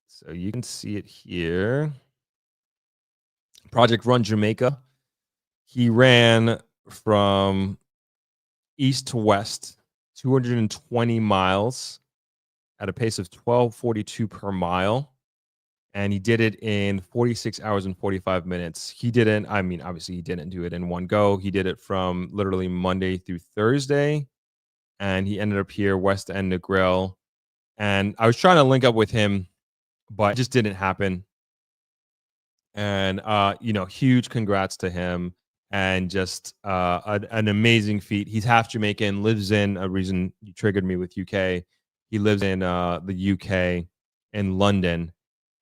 So you can see it here. Project Run Jamaica. He ran from east to west, 220 miles at a pace of 12:42 per mile. And he did it in 46 hours and 45 minutes. Obviously he didn't do it in one go. He did it from literally Monday through Thursday. And he ended up here, West End Negril. And I was trying to link up with him, but it just didn't happen. And, huge congrats to him. and just an amazing feat. He's half Jamaican, lives in a reason you triggered me with UK. He lives in the UK in London,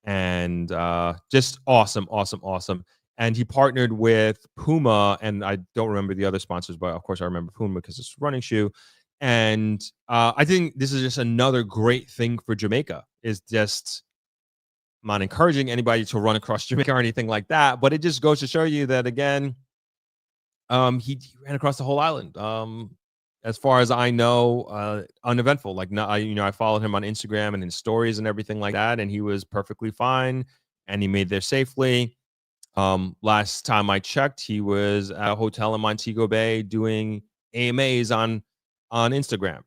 and just awesome, awesome, awesome. And he partnered with Puma, and I don't remember the other sponsors, but of course I remember Puma because it's a running shoe. And I think this is just another great thing for Jamaica. Is just, I'm not encouraging anybody to run across Jamaica or anything like that, but it just goes to show you that again, he ran across the whole island. As far as I know, uneventful. Like, not, I followed him on Instagram and in stories and everything like that, and he was perfectly fine, and he made there safely. Last time I checked, he was at a hotel in Montego Bay doing AMAs on Instagram.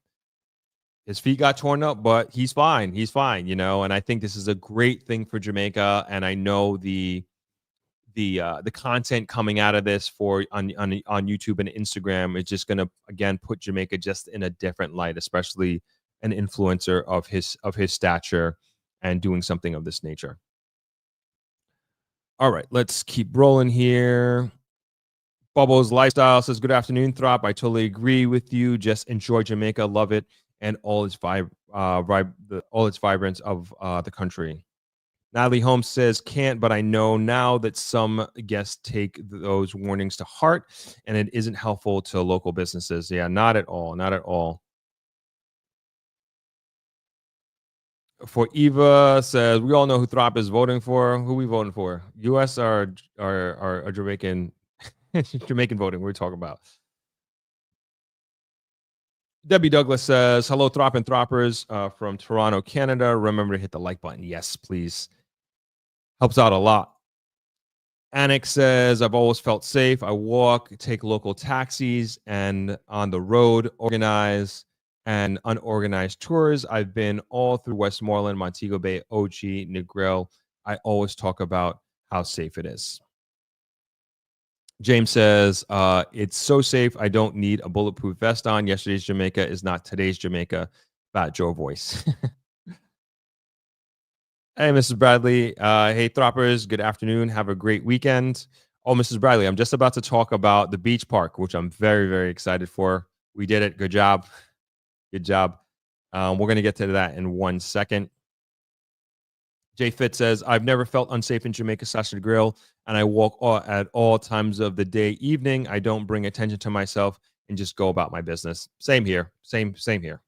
His feet got torn up, but he's fine. He's fine, and I think this is a great thing for Jamaica, and I know the content coming out of this on YouTube and Instagram is just going to again put Jamaica just in a different light, especially an influencer of his stature and doing something of this nature. All right, let's keep rolling here. Bubbles Lifestyle says, good afternoon, Throp. I totally agree with you. Just enjoy Jamaica, love it, and all its vibrance of the country. Natalie Holmes says, can't, but I know now that some guests take those warnings to heart, and it isn't helpful to local businesses. Yeah, not at all. Not at all. For Eva says, we all know who Throp is voting for. Who we voting for? U.S. or Jamaican? Jamaican voting. We're talking about. Debbie Douglas says, hello, Throp and Throppers from Toronto, Canada. Remember to hit the like button. Yes, please. Helps out a lot. Annick says, I've always felt safe. I walk, take local taxis, and on the road, organize and unorganized tours. I've been all through Westmoreland, Montego Bay, Ochi, Negril. I always talk about how safe it is. James says, it's so safe. I don't need a bulletproof vest on. Yesterday's Jamaica is not today's Jamaica. Fat Joe voice. Hey, Mrs. Bradley. Hey, Throppers. Good afternoon. Have a great weekend. Oh, Mrs. Bradley, I'm just about to talk about the beach park, which I'm very, very excited for. We did it. Good job. Good job. We're going to get to that in 1 second. Jay Fitz says, I've never felt unsafe in Jamaica / Grill, and I walk at all times of the day, evening. I don't bring attention to myself and just go about my business. Same here. Same here.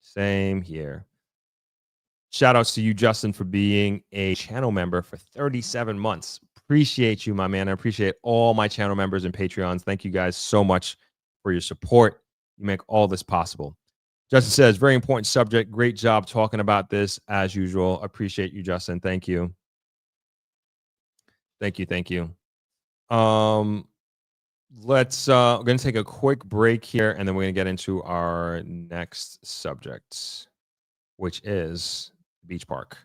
Same here. Shout outs to you, Justin, for being a channel member for 37 months. Appreciate you, my man. I appreciate all my channel members and Patreons. Thank you guys so much for your support. You make all this possible. Justin says, very important subject. Great job talking about this as usual. Appreciate you, Justin. Thank you. Thank you. Thank you. We're going to take a quick break here, and then we're going to get into our next subject, which is Beach Park.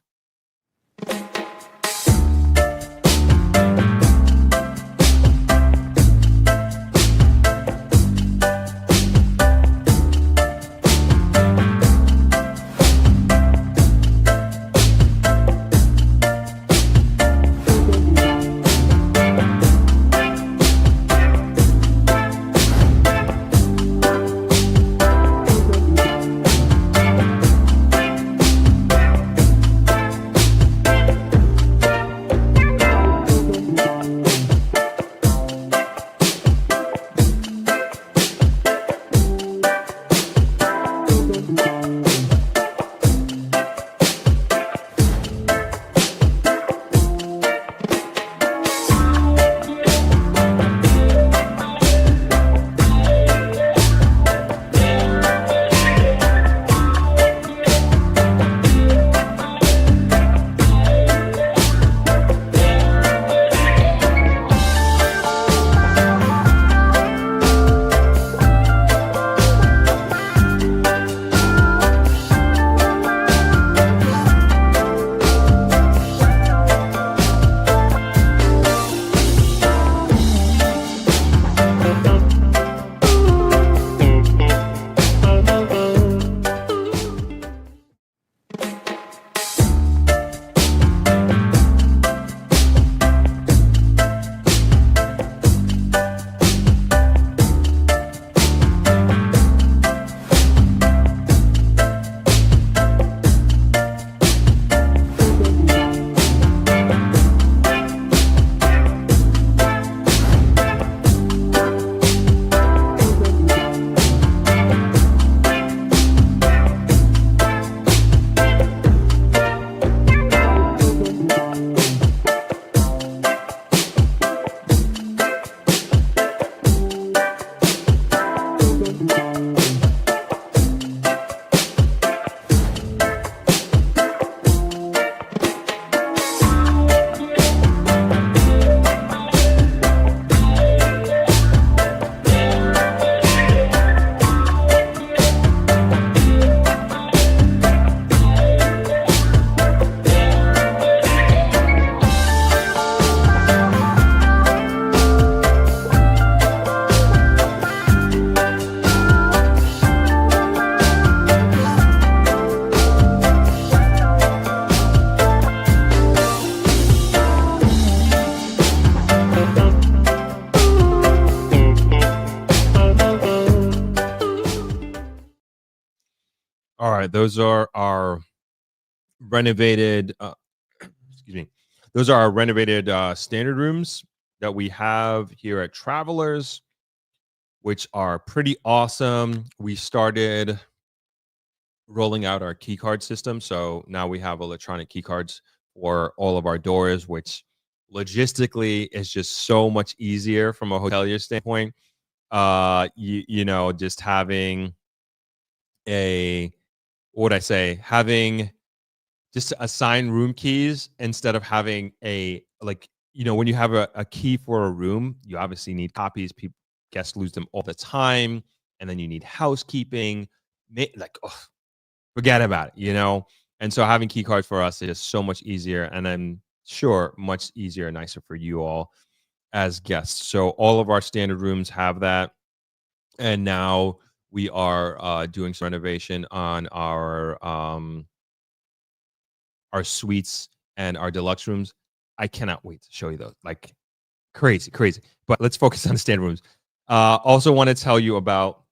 right, those are our renovated. Excuse me. Those are our renovated standard rooms that we have here at Travelers, which are pretty awesome. We started rolling out our key card system, so now we have electronic key cards for all of our doors, which logistically is just so much easier from a hotelier standpoint. You know, just having a what would I say? Having just assign room keys instead of having a like, you know, when you have a key for a room, you obviously need copies. People guests lose them all the time, and then you need housekeeping. Like, oh, forget about it, you know. And so having key cards for us is so much easier, and I'm sure much easier and nicer for you all as guests. So all of our standard rooms have that, and now we are doing some renovation on our suites and our deluxe rooms. I cannot wait to show you those. Like crazy, crazy. But let's focus on the standard rooms. Also want to tell you about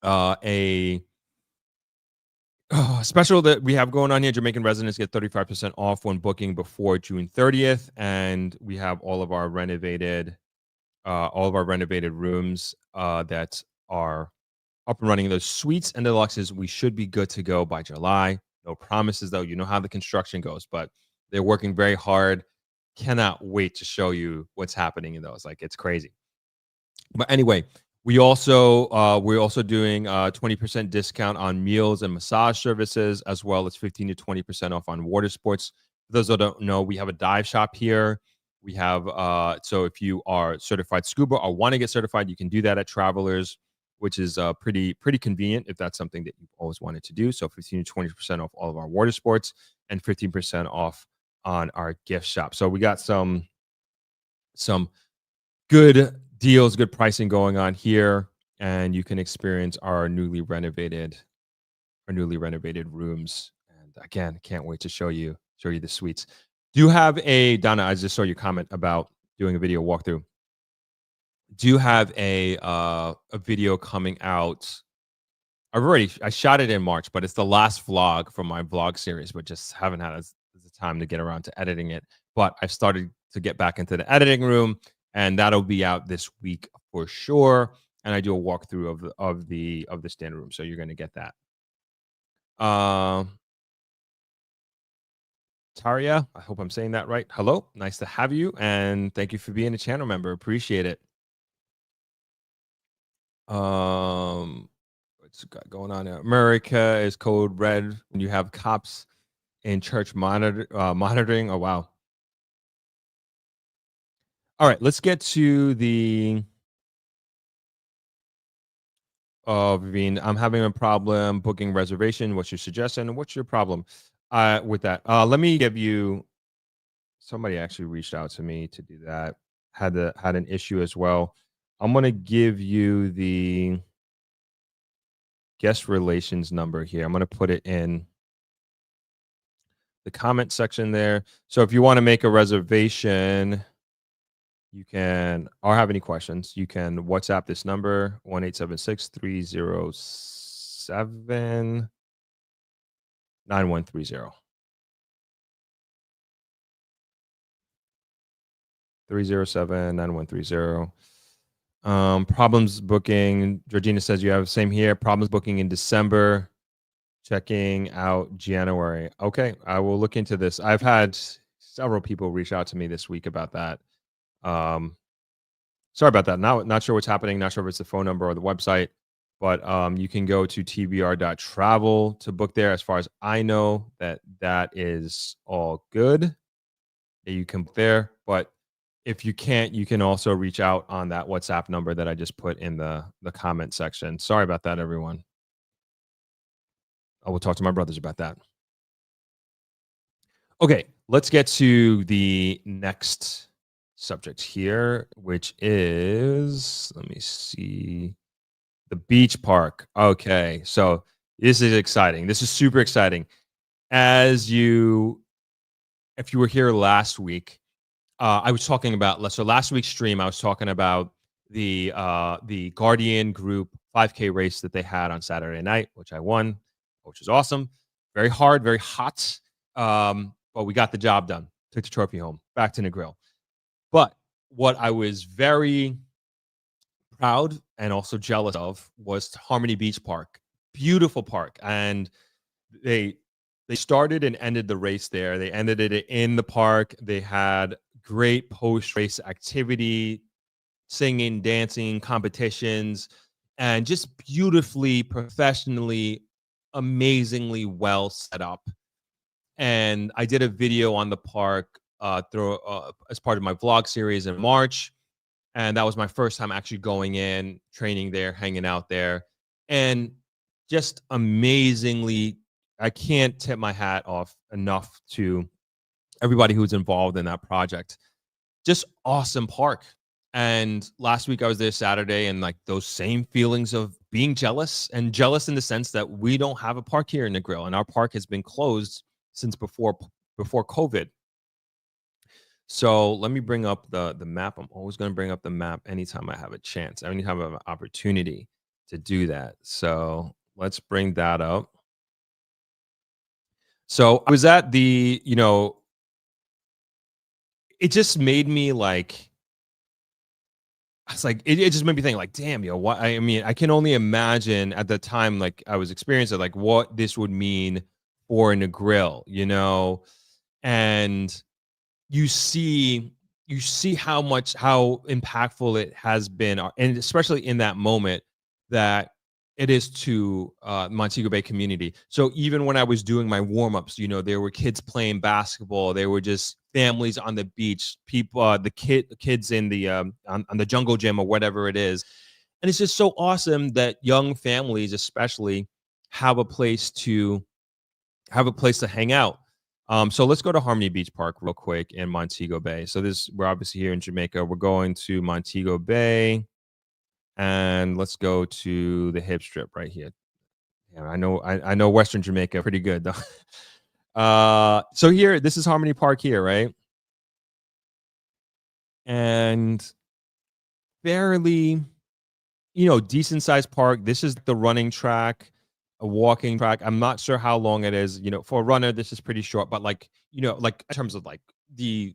a special that we have going on here. Jamaican residents get 35% off when booking before June 30th. And we have all of our renovated rooms that are up and running. Those suites and deluxes, we should be good to go by July. No promises though. You know how the construction goes, but they're working very hard. Cannot wait to show you what's happening in those. Like, it's crazy. But anyway, we're also doing 20% discount on meals and massage services, as well as 15 to 20% off on water sports. For those that don't know, we have a dive shop here. We have so if you are certified scuba or want to get certified, you can do that at Travelers, which is pretty convenient if that's something that you've always wanted to do. So 15 to 20% off all of our water sports and 15% off on our gift shop. So we got some good deals, good pricing going on here, and you can experience our newly renovated rooms. And again, can't wait to show you the suites. Do you have Donna? I just saw your comment about doing a video walkthrough. Do you have a video coming out? I shot it in March, but it's the last vlog from my vlog series, but just haven't had the time to get around to editing it. But I've started to get back into the editing room, and that'll be out this week for sure. And I do a walkthrough of the standard room, so you're going to get that. Taria, I hope I'm saying that right. Hello, nice to have you, and thank you for being a channel member. Appreciate it. What's got going on here? America is code red when you have cops in church monitoring. Oh wow. All right, let's get to the Vivian, I'm having a problem booking reservation. What's your suggestion? What's your problem with that? Let me give you. Somebody actually reached out to me to do that. Had an issue as well. I'm gonna give you the guest relations number here. I'm gonna put it in the comment section there. So if you want to make a reservation, you can, or have any questions, you can WhatsApp this number, 1-876-307-9130. 307-9130. Problems booking. Georgina says you have same here. Problems booking in December. Checking out January. Okay, I will look into this. I've had several people reach out to me this week about that. Sorry about that. Not sure what's happening. Not sure if it's the phone number or the website, but you can go to tbr.travel to book there. As far as I know, that is all good. You can book there, but if you can't, you can also reach out on that WhatsApp number that I just put in the comment section. Sorry about that, everyone. I will talk to my brothers about that. Okay, let's get to the next subject here, which is, let me see, the beach park. Okay, so this is exciting. This is super exciting. If you were here last week, I was talking about, so last week's stream, I was talking about the Guardian Group 5K race that they had on Saturday night, which I won. which is awesome. Very hard, very hot. But we got the job done. Took the trophy home, back to Negril. But what I was very proud and also jealous of was Harmony Beach Park. Beautiful park. And they they started and ended the race there. They ended it in the park. They had great post race activity, singing, dancing, competitions, and just beautifully, professionally, amazingly well set up. And I did a video on the park through as part of my vlog series in March, and that was my first time actually going in, training there, hanging out there, and just amazingly, I can't tip my hat off enough to everybody who's involved in that project. Just awesome park. And last week I was there Saturday, and like those same feelings of being jealous, and jealous in the sense that we don't have a park here in the grill, and our park has been closed since before COVID. So let me bring up the map. I'm always going to bring up the map anytime I have a chance. Anytime I have an opportunity to do that. So let's bring that up. So I was at the, it just made me like, I was like, it just made me think like, damn, what, I mean, I can only imagine at the time, like I was experiencing like what this would mean for in a grill, and you see how impactful it has been, and especially in that moment that it is to Montego Bay community. So even when I was doing my warm-ups, there were kids playing basketball, there were just families on the beach, people, the kids in the on the jungle gym or whatever it is. And it's just so awesome that young families especially have a place to hang out. So let's go to Harmony Beach Park real quick in Montego Bay. So we're obviously here in Jamaica. We're going to Montego Bay, and let's go to the hip strip right here. Yeah, I know Western Jamaica pretty good though. So here, this is Harmony Park here, right? And fairly, decent sized park. This is the running track, a walking track. I'm not sure how long it is. For a runner, this is pretty short, but like in terms of like the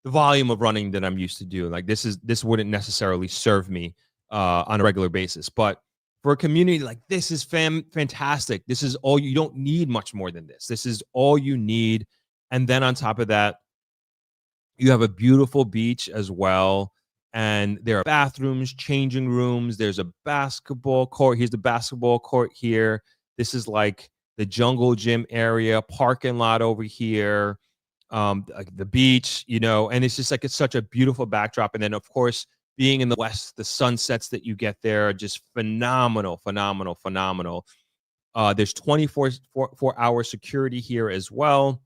volume of running that I'm used to doing, like this wouldn't necessarily serve me on a regular basis. But for a community like this is fantastic. This is all, you don't need much more than this. This is all you need. And then on top of that, you have a beautiful beach as well. And there are bathrooms, changing rooms. There's a basketball court. Here's the basketball court here. This is like the jungle gym area, parking lot over here, like the beach, and it's just like, it's such a beautiful backdrop. And then of course, being in the West, the sunsets that you get there are just phenomenal, phenomenal, phenomenal. There's 24-hour security here as well.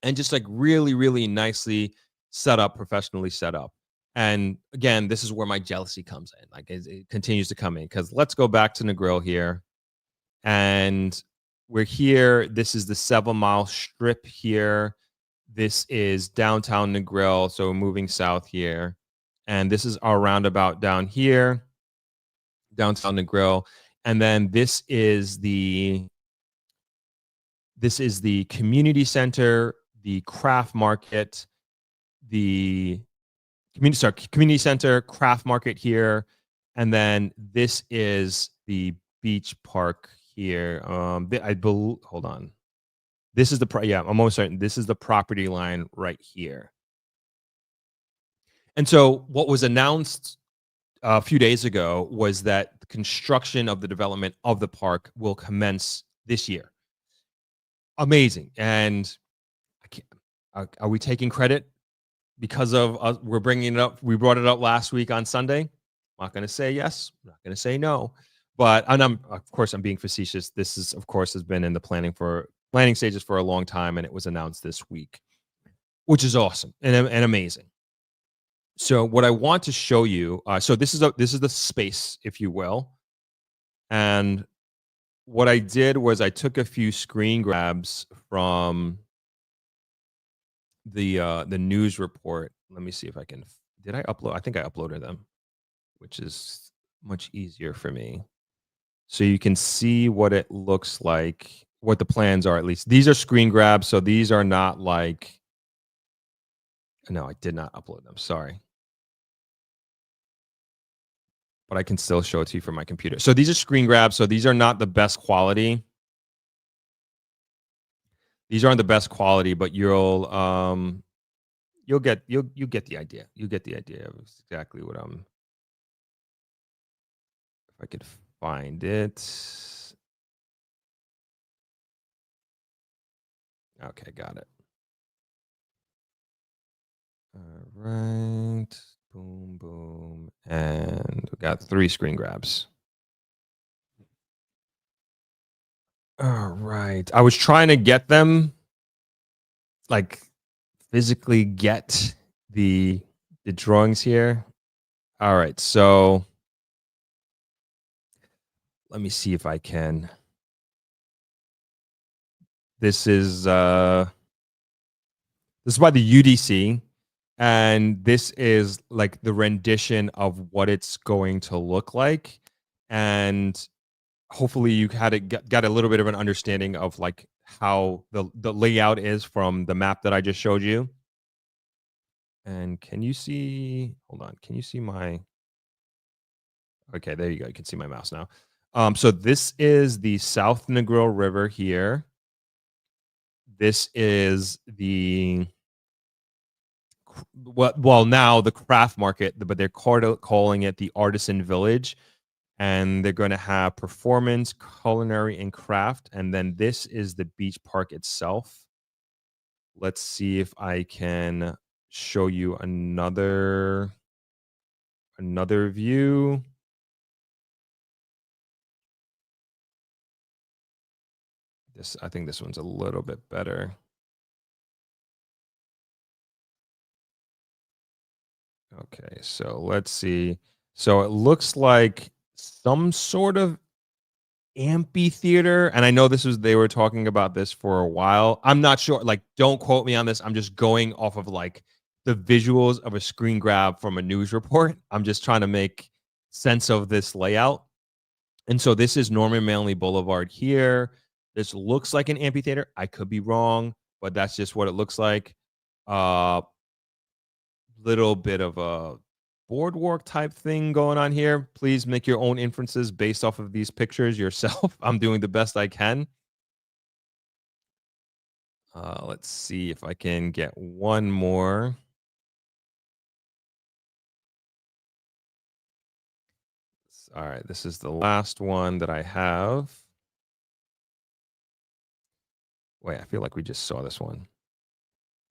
And just like really, really nicely set up, professionally set up. And again, this is where my jealousy comes in. Like it continues to come in, because let's go back to the grill here. And we're here. This is the 7-mile strip here. This is downtown Negril. So we're moving south here. And this is our roundabout down here, downtown Negril. And then this is the community center, the craft market, the community center, craft market here. And then this is the beach park here. Hold on. This is I'm almost certain this is the property line right here. And so what was announced a few days ago was that the construction of the development of the park will commence this year. Amazing. And are we taking credit because of us? We're bringing it up. We brought it up last week on Sunday. I'm not going to say yes. I'm not going to say no. But of course, I'm being facetious. This is, of course, has been in the planning stages for a long time, and it was announced this week, which is awesome and amazing. So what I want to show you, so this is the space, if you will, and what I did was I took a few screen grabs from the news report. Let me see if I can. Did I upload? I think I uploaded them, which is much easier for me. so you can see what it looks like, what the plans are at least. These are screen grabs, so these are not like, no, I did not upload them, sorry. But I can still show it to you from my computer. So these are screen grabs, so these are not the best quality. These aren't the best quality, but you'll get the idea. You get the idea of exactly what I'm. If I could find it. Okay, got it. All right. Boom, boom. And we got 3 screen grabs. All right. I was trying to get them, like, physically get the drawings here. All right. So let me see if I can. This is by the UDC, and this is like the rendition of what it's going to look like, and hopefully you got a little bit of an understanding of like how the layout is from the map that I just showed you. And can you see? Hold on. Can you see my? Okay, there you go. You can see my mouse now. So this is the South Negril River here. This is the well now the craft market, but they're calling it the Artisan Village, and they're going to have performance, culinary, and craft. And then this is the beach park itself. Let's see if I can show you another view. I think this one's a little bit better. Okay, so let's see. So it looks like some sort of amphitheater, and I know they were talking about this for a while. I'm not sure, like, don't quote me on this. I'm just going off of like the visuals of a screen grab from a news report. I'm just trying to make sense of this layout. And so this is Norman Manley Boulevard here. This looks like an amphitheater. I could be wrong, but that's just what it looks like. Little bit of a boardwalk type thing going on here. Please make your own inferences based off of these pictures yourself. I'm doing the best I can. Let's see if I can get one more. All right, this is the last one that I have. Wait, I feel like we just saw this one.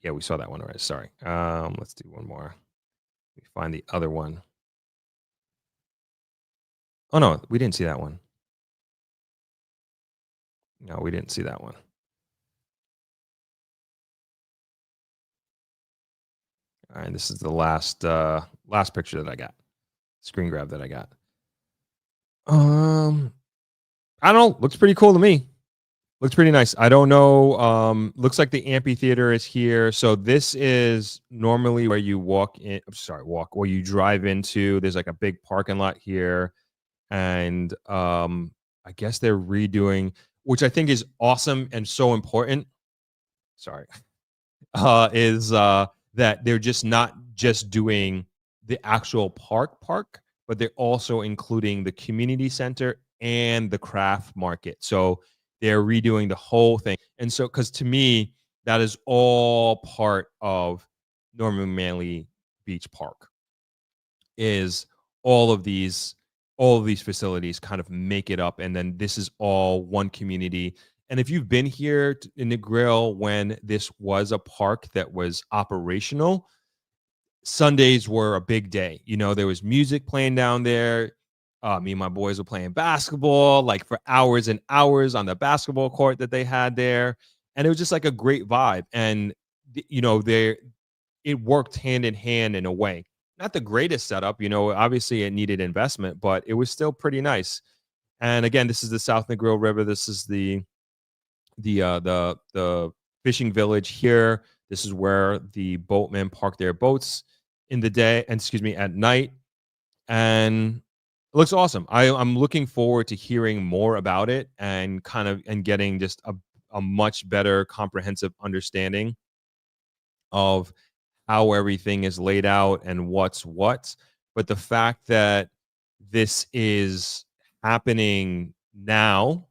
Yeah, we saw that one already. Sorry. Let's do one more. Let me find the other one. Oh no, we didn't see that one. No, we didn't see that one. All right, this is the last picture that I got. Screen grab that I got. I don't know. Looks pretty cool to me. Looks pretty nice. I don't know. Looks like the amphitheater is here. So this is normally where you where you drive into. There's like a big parking lot here. And I guess they're redoing, which I think is awesome and so important. Sorry. Is that they're just not just doing the actual park, but they're also including the community center and the craft market. So they're redoing the whole thing. And so, because to me, that is all part of Norman Manley Beach Park, is all of these facilities kind of make it up. And then this is all one community. And if you've been here in the Grill when this was a park that was operational, Sundays were a big day. You know, there was music playing down there. Me and my boys were playing basketball like for hours and hours on the basketball court that they had there. And it was just like a great vibe. And, you know, it worked hand in hand in a way. Not the greatest setup, you know, obviously it needed investment, but it was still pretty nice. And again, this is the South Negril River. This is the fishing village here. This is where the boatmen park their boats in the day, and at night. And It looks awesome. I'm looking forward to hearing more about it and getting just a much better comprehensive understanding of how everything is laid out and what's what. But the fact that this is happening now,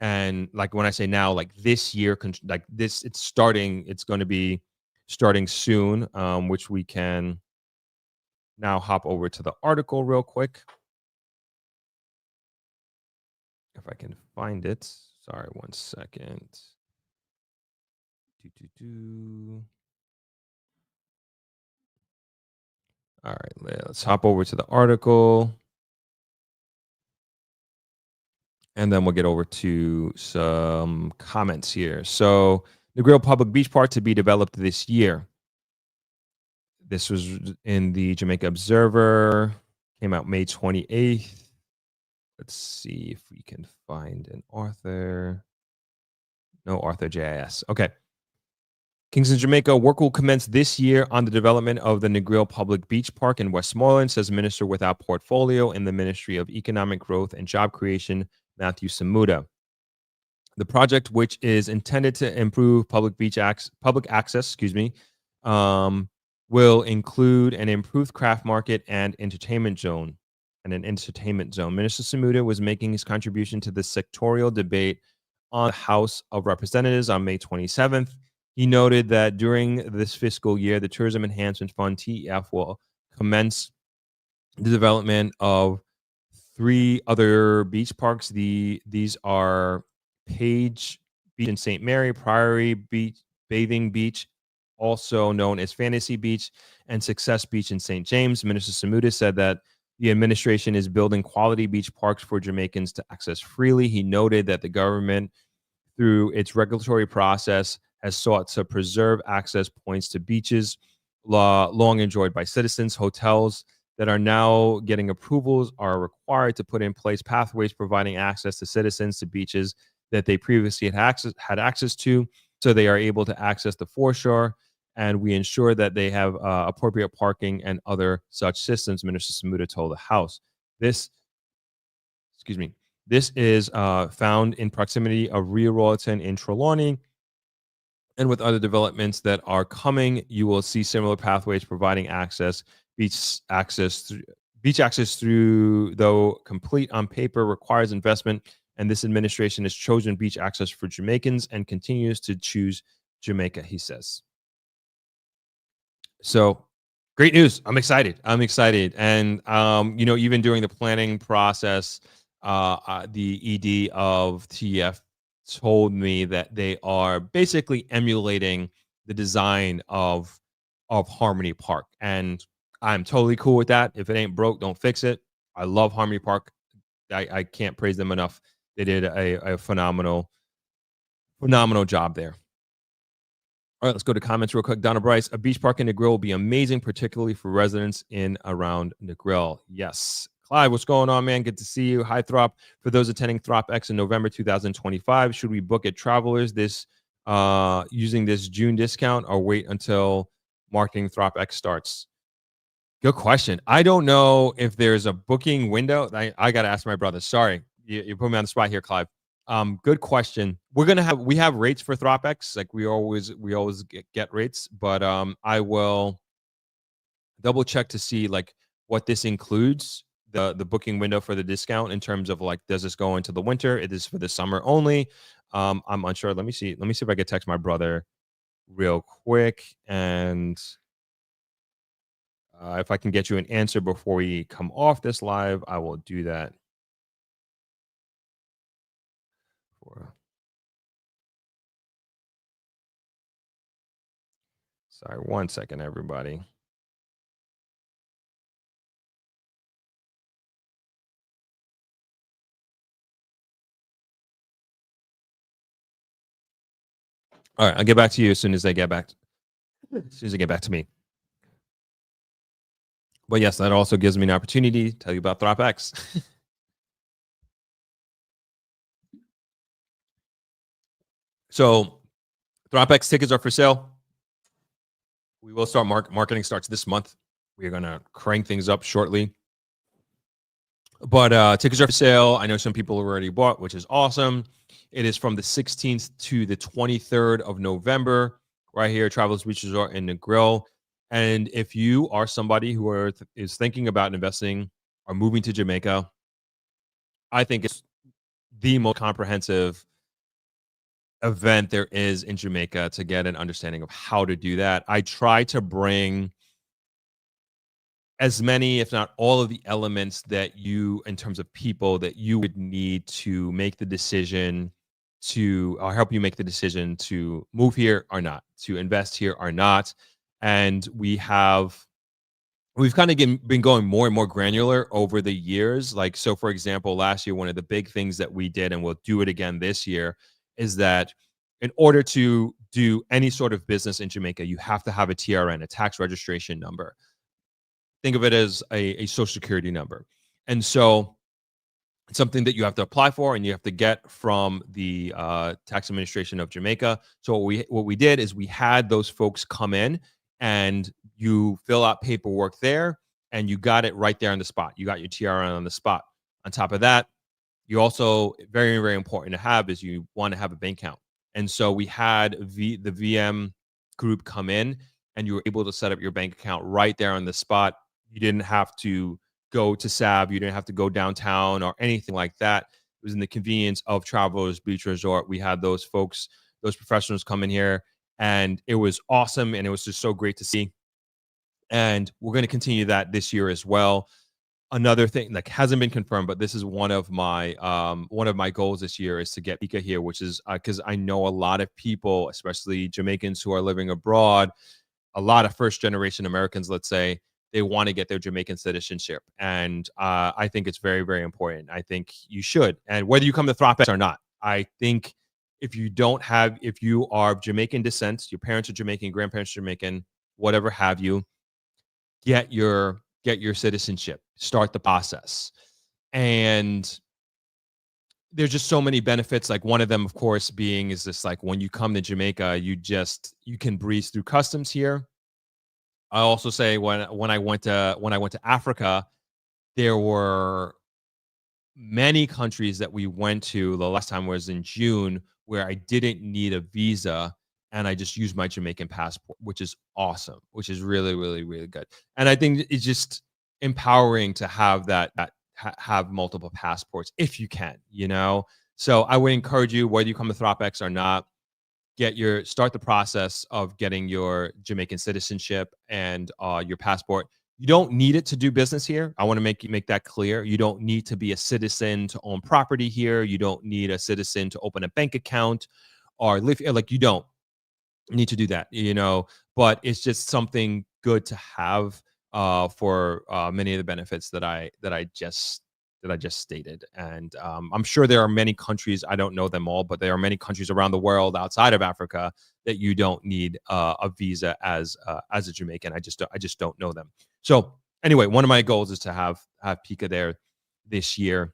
and like when I say now, like this year, like this, it's going to be starting soon, which we can now hop over to the article real quick. If I can find it. Sorry, 1 second. All right, let's hop over to the article. And then we'll get over to some comments here. So, Negril Public Beach Park to be developed this year. This was in the Jamaica Observer, came out May 28th. Let's see if we can find an author. No author JIS. Okay. Kingston, Jamaica, work will commence this year on the development of the Negril Public Beach Park in Westmoreland, says Minister without portfolio in the Ministry of Economic Growth and Job Creation, Matthew Samuda. The project, which is intended to improve public access, will include an improved craft market and entertainment zone. Minister Samuda was making his contribution to the sectorial debate on the House of Representatives on May 27th. He noted that during this fiscal year, the Tourism Enhancement Fund (TEF) will commence the development of 3 other beach parks. These are Page Beach in St. Mary, Priory Beach, Bathing Beach, also known as Fantasy Beach, and Success Beach in St. James. Minister Samuda said that the administration is building quality beach parks for Jamaicans to access freely. He noted that the government, through its regulatory process, has sought to preserve access points to beaches long enjoyed by citizens. Hotels that are now getting approvals are required to put in place pathways providing access to citizens to beaches that they previously had access to, so they are able to access the foreshore, and we ensure that they have appropriate parking and other such systems, Minister Samuda told the House. This is found in proximity of Rio Royalton in Trelawney, and with other developments that are coming, you will see similar pathways providing beach access through, though complete on paper, requires investment, and this administration has chosen beach access for Jamaicans and continues to choose Jamaica, he says. So great news. I'm excited. And, even during the planning process, the ED of TF told me that they are basically emulating the design of Harmony Park. And I'm totally cool with that. If it ain't broke, don't fix it. I love Harmony Park. I can't praise them enough. They did a phenomenal job there. All right, let's go to comments real quick. Donna Bryce, a beach park in Negril will be amazing, particularly for residents in around Negril. Yes. Clive, what's going on, man? Good to see you. Hi, Throp. For those attending Throp X in November 2025, should we book at Travelers using this June discount or wait until marketing Throp X starts? Good question. I don't know if there's a booking window. I got to ask my brother. Sorry, you put me on the spot here, Clive. Good question. We have rates for ThropX, like we always get rates, but I will double check to see like what this includes, the booking window for the discount in terms of like, does this go into the winter? It is for the summer only. I'm unsure. Let me see if I can text my brother real quick, and if I can get you an answer before we come off this live, I will do that. Sorry, 1 second, everybody. All right, I'll get back to you as soon as they get back. As soon as they get back to me. But yes, that also gives me an opportunity to tell you about ThropX. So ThropX tickets are for sale. We will start marketing starts this month. We are going to crank things up shortly. But tickets are for sale. I know some people have already bought, which is awesome. It is from the 16th to the 23rd of November, right here, Travelers Beach Resort in the Grill. And if you are somebody who is thinking about investing or moving to Jamaica, I think it's the most comprehensive event there is in Jamaica to get an understanding of how to do that. I try to bring as many, if not all of the elements that you, in terms of people that you would need to make the decision to help you make the decision to move here or not, to invest here or not. And we've kind of been going more and more granular over the years. Like, so for example, last year, one of the big things that we did, and we'll do it again this year, is that in order to do any sort of business in Jamaica, you have to have a TRN, a tax registration number. Think of it as a social security number. And so it's something that you have to apply for and you have to get from the tax administration of Jamaica. So what we did is we had those folks come in and you fill out paperwork there and you got it right there on the spot. You got your TRN on the spot. On top of that, you also, very, very important to have, is you want to have a bank account. And so we had the VM group come in and you were able to set up your bank account right there on the spot. You didn't have to go to SAB. You didn't have to go downtown or anything like that. It was in the convenience of Travelers Beach Resort. We had those folks, those professionals come in here, and it was awesome. And it was just so great to see. And we're going to continue that this year as well. Another thing, like, hasn't been confirmed, but this is one of my goals this year, is to get Pika here, which is because I know a lot of people, especially Jamaicans who are living abroad, a lot of first generation Americans, let's say, they want to get their Jamaican citizenship. And I think it's very, very important. I think you should. And whether you come to Thropex or not, I think if you are of Jamaican descent, your parents are Jamaican, grandparents are Jamaican, whatever have you, get your citizenship, start the process. And there's just so many benefits. Like, one of them, of course, being is this, like, when you come to Jamaica, you can breeze through customs here. I also say when I went to Africa, there were many countries that we went to. The last time was in June, where I didn't need a visa and I just used my Jamaican passport, which is awesome, which is really, really, really good. And I think it's just empowering to have have multiple passports if you can, you know? So I would encourage you, whether you come to Thropex or not, start the process of getting your Jamaican citizenship and your passport. You don't need it to do business here. I want to make that clear. You don't need to be a citizen to own property here. You don't need a citizen to open a bank account or live here. Like, you don't need to do that, you know, but it's just something good to have for many of the benefits that I just stated. And I'm sure there are many countries, I don't know them all, but there are many countries around the world outside of Africa that you don't need a visa as a Jamaican. I just don't know them. So anyway, one of my goals is to have Pika there this year.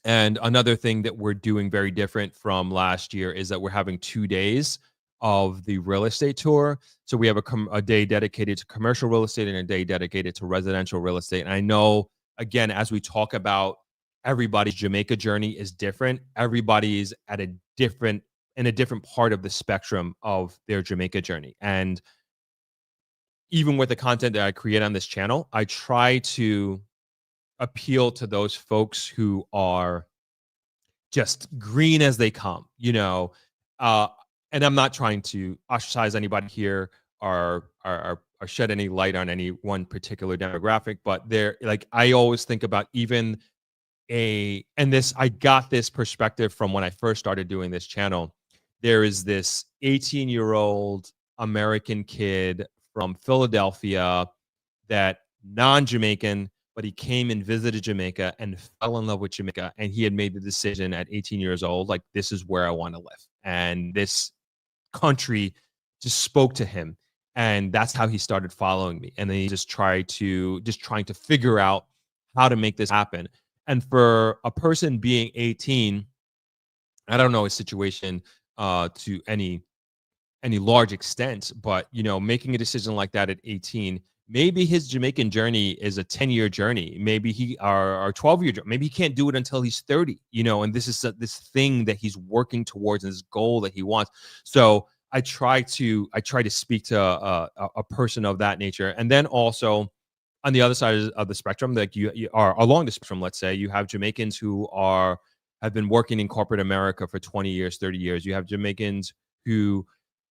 And another thing that we're doing very different from last year is that we're having 2 days of the real estate tour. So we have a day dedicated to commercial real estate and a day dedicated to residential real estate. And I know, again, as we talk about, everybody's Jamaica journey is different. Everybody's in a different part of the spectrum of their Jamaica journey. And even with the content that I create on this channel, I try to appeal to those folks who are just green as they come, you know. And I'm not trying to ostracize anybody here or shed any light on any one particular demographic, but I always think about I got this perspective from when I first started doing this channel. There is this 18-year-old American kid from Philadelphia, that non-Jamaican, but he came and visited Jamaica and fell in love with Jamaica. And he had made the decision at 18 years old, like, this is where I want to live. And this country just spoke to him. And that's how he started following me. And then he trying to figure out how to make this happen. And for a person being 18, I don't know his situation to any large extent, but, you know, making a decision like that at 18 maybe his Jamaican journey is a 10-year journey. Maybe he or 12-year journey. Maybe he can't do it until he's 30, and this is this thing that he's working towards and this goal that he wants. So I try to speak to a person of that nature. And then also on the other side of the spectrum, like you are along the spectrum, let's say you have Jamaicans who have been working in corporate America for 20 years, 30 years. You have Jamaicans who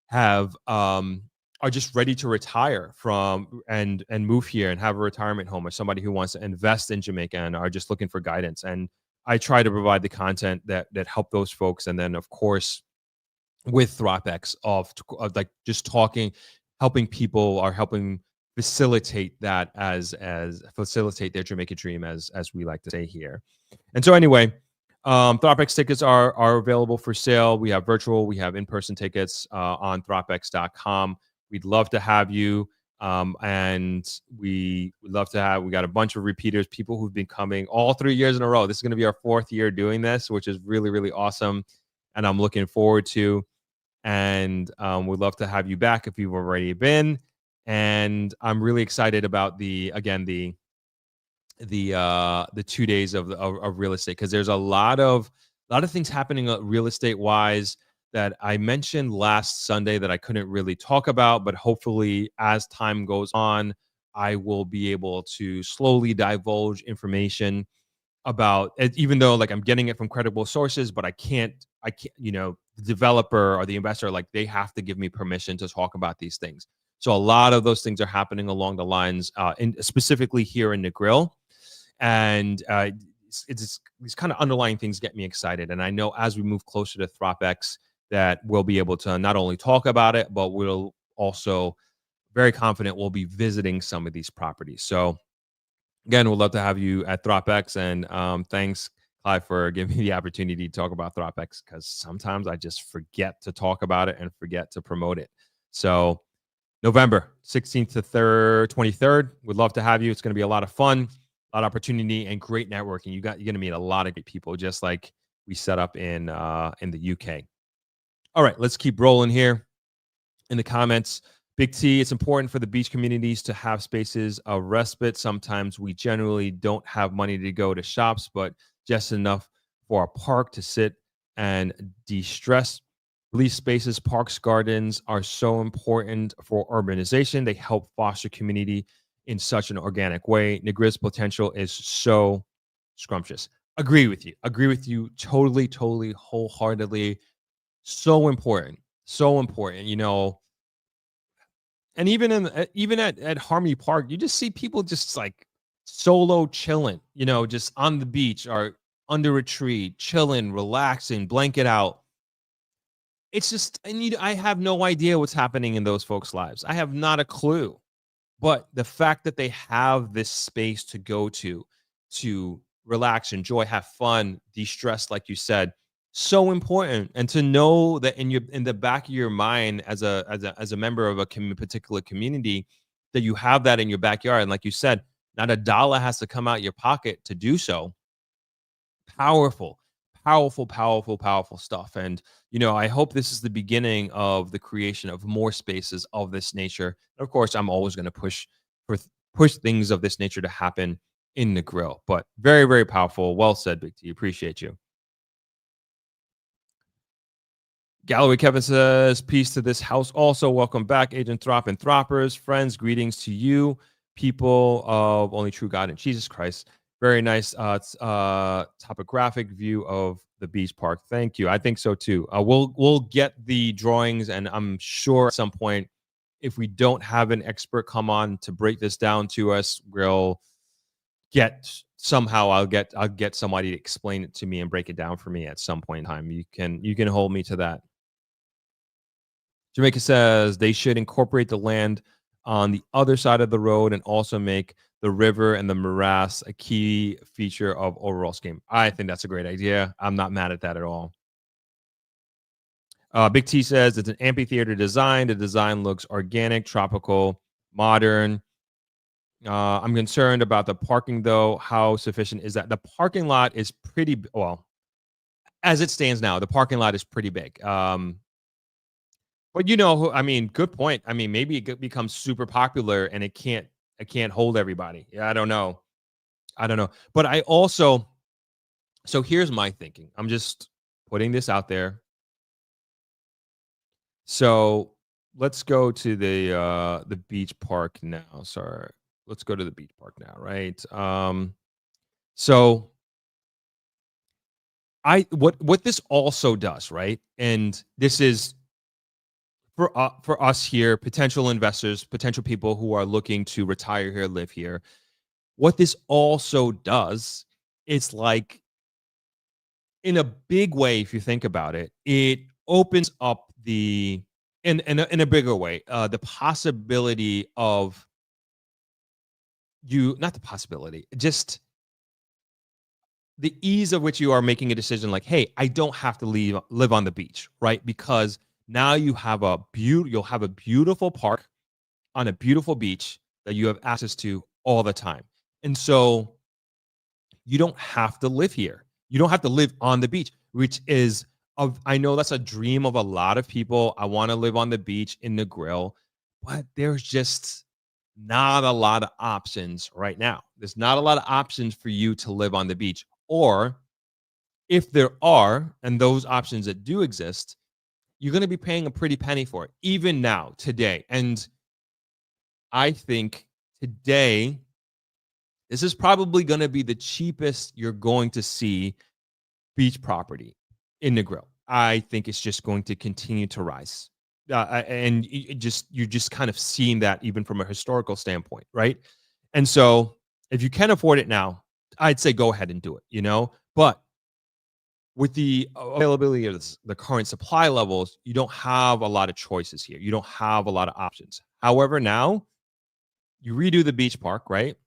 have are just ready to retire from and move here and have a retirement home, or somebody who wants to invest in Jamaica and are just looking for guidance. And I try to provide the content that help those folks. And then of course with ThropX of like just talking, helping people, or helping facilitate that as facilitate their Jamaica dream, as we like to say here. And so anyway, ThropX tickets are available for sale. We have virtual, we have in-person tickets on thropx.com. We'd love to have you. And we got a bunch of repeaters, people who've been coming all 3 years in a row. This is going to be our 4th year doing this, which is really, really awesome. And I'm looking forward to, and we'd love to have you back if you've already been. And I'm really excited about the 2 days of real estate, because there's a lot of things happening real estate wise that I mentioned last Sunday that I couldn't really talk about, but hopefully as time goes on, I will be able to slowly divulge information about it, even though like I'm getting it from credible sources, but I can't, the developer or the investor, like they have to give me permission to talk about these things. So a lot of those things are happening along the lines, specifically here in Negril. And it's these kind of underlying things get me excited. And I know as we move closer to ThropX that we'll be able to not only talk about it, but we'll also, very confident, we'll be visiting some of these properties. So again, we'd love to have you at ThropX. And thanks, Clive, for giving me the opportunity to talk about ThropX, because sometimes I just forget to talk about it and forget to promote it. So November 16th to 23rd, we'd love to have you. It's going to be a lot of fun, a lot of opportunity, and great networking. You're going to meet a lot of great people, just like we set up in the UK. All right, let's keep rolling here in the comments. Big T, it's important for the beach communities to have spaces of respite. Sometimes we generally don't have money to go to shops, but just enough for a park to sit and de-stress. These spaces, parks, gardens are so important for urbanization. They help foster community in such an organic way. Negril's potential is so scrumptious. Agree with you. Totally, wholeheartedly. So important. And even at Harmony Park, you just see people just like solo chilling, just on the beach or under a tree, chilling, relaxing, blanket out. It's just, I have no idea what's happening in those folks' lives. I have not a clue. But the fact that they have this space to go to relax, enjoy, have fun, de-stress, like you said, so important. And to know that in the back of your mind as a member of a particular community, that you have that in your backyard, and like you said, not a dollar has to come out your pocket to do so. Powerful stuff. And I hope this is the beginning of the creation of more spaces of this nature. And of course, I'm always going to push things of this nature to happen in Negril. But very, very powerful. Well said, Big T. Appreciate you. Galloway Kevin says, peace to this house. Also, welcome back, Agent Throp and Throppers. Friends, greetings to you, people of Only True God and Jesus Christ. Very nice topographic view of the beach park. Thank you. I think so too. We'll get the drawings, and I'm sure at some point, if we don't have an expert come on to break this down to us, we'll get somehow. I'll get somebody to explain it to me and break it down for me at some point in time. You can hold me to that. Jamaica says they should incorporate the land on the other side of the road and also make the river and the morass a key feature of overall scheme. I think that's a great idea. I'm not mad at that at all. Big T says it's an amphitheater design. The design looks organic, tropical, modern. I'm concerned about the parking, though. How sufficient is that? The parking lot is pretty well, as it stands now. The parking lot is pretty big. But good point. Maybe it becomes super popular and it can't I can't hold everybody. Yeah, I don't know. But I also, so here's my thinking. I'm just putting this out there. So let's go to the beach park now. Sorry. Let's go to the beach park now, right? So what this also does, right? And this is for us here, potential investors, potential people who are looking to retire here, live here. What this also does, it's like in a big way, if you think about it, it opens up the in a bigger way, the possibility of you, not the possibility, just the ease of which you are making a decision like, hey, I don't have to live on the beach, right? Because now you'll have a beautiful park on a beautiful beach that you have access to all the time. And so you don't have to live here. You don't have to live on the beach, which is I know that's a dream of a lot of people. I want to live on the beach in the grill, but there's just not a lot of options right now. There's not a lot of options for you to live on the beach. Or if there are, and those options that do exist, you're going to be paying a pretty penny for it, even now, today. And I think today, this is probably going to be the cheapest you're going to see beach property in the grill. I think it's just going to continue to rise. And you're just kind of seeing that even from a historical standpoint, right? And so if you can afford it now, I'd say go ahead and do it, But with the availability of the current supply levels, you don't have a lot of choices here. You don't have a lot of options. However, now you redo the beach park, right?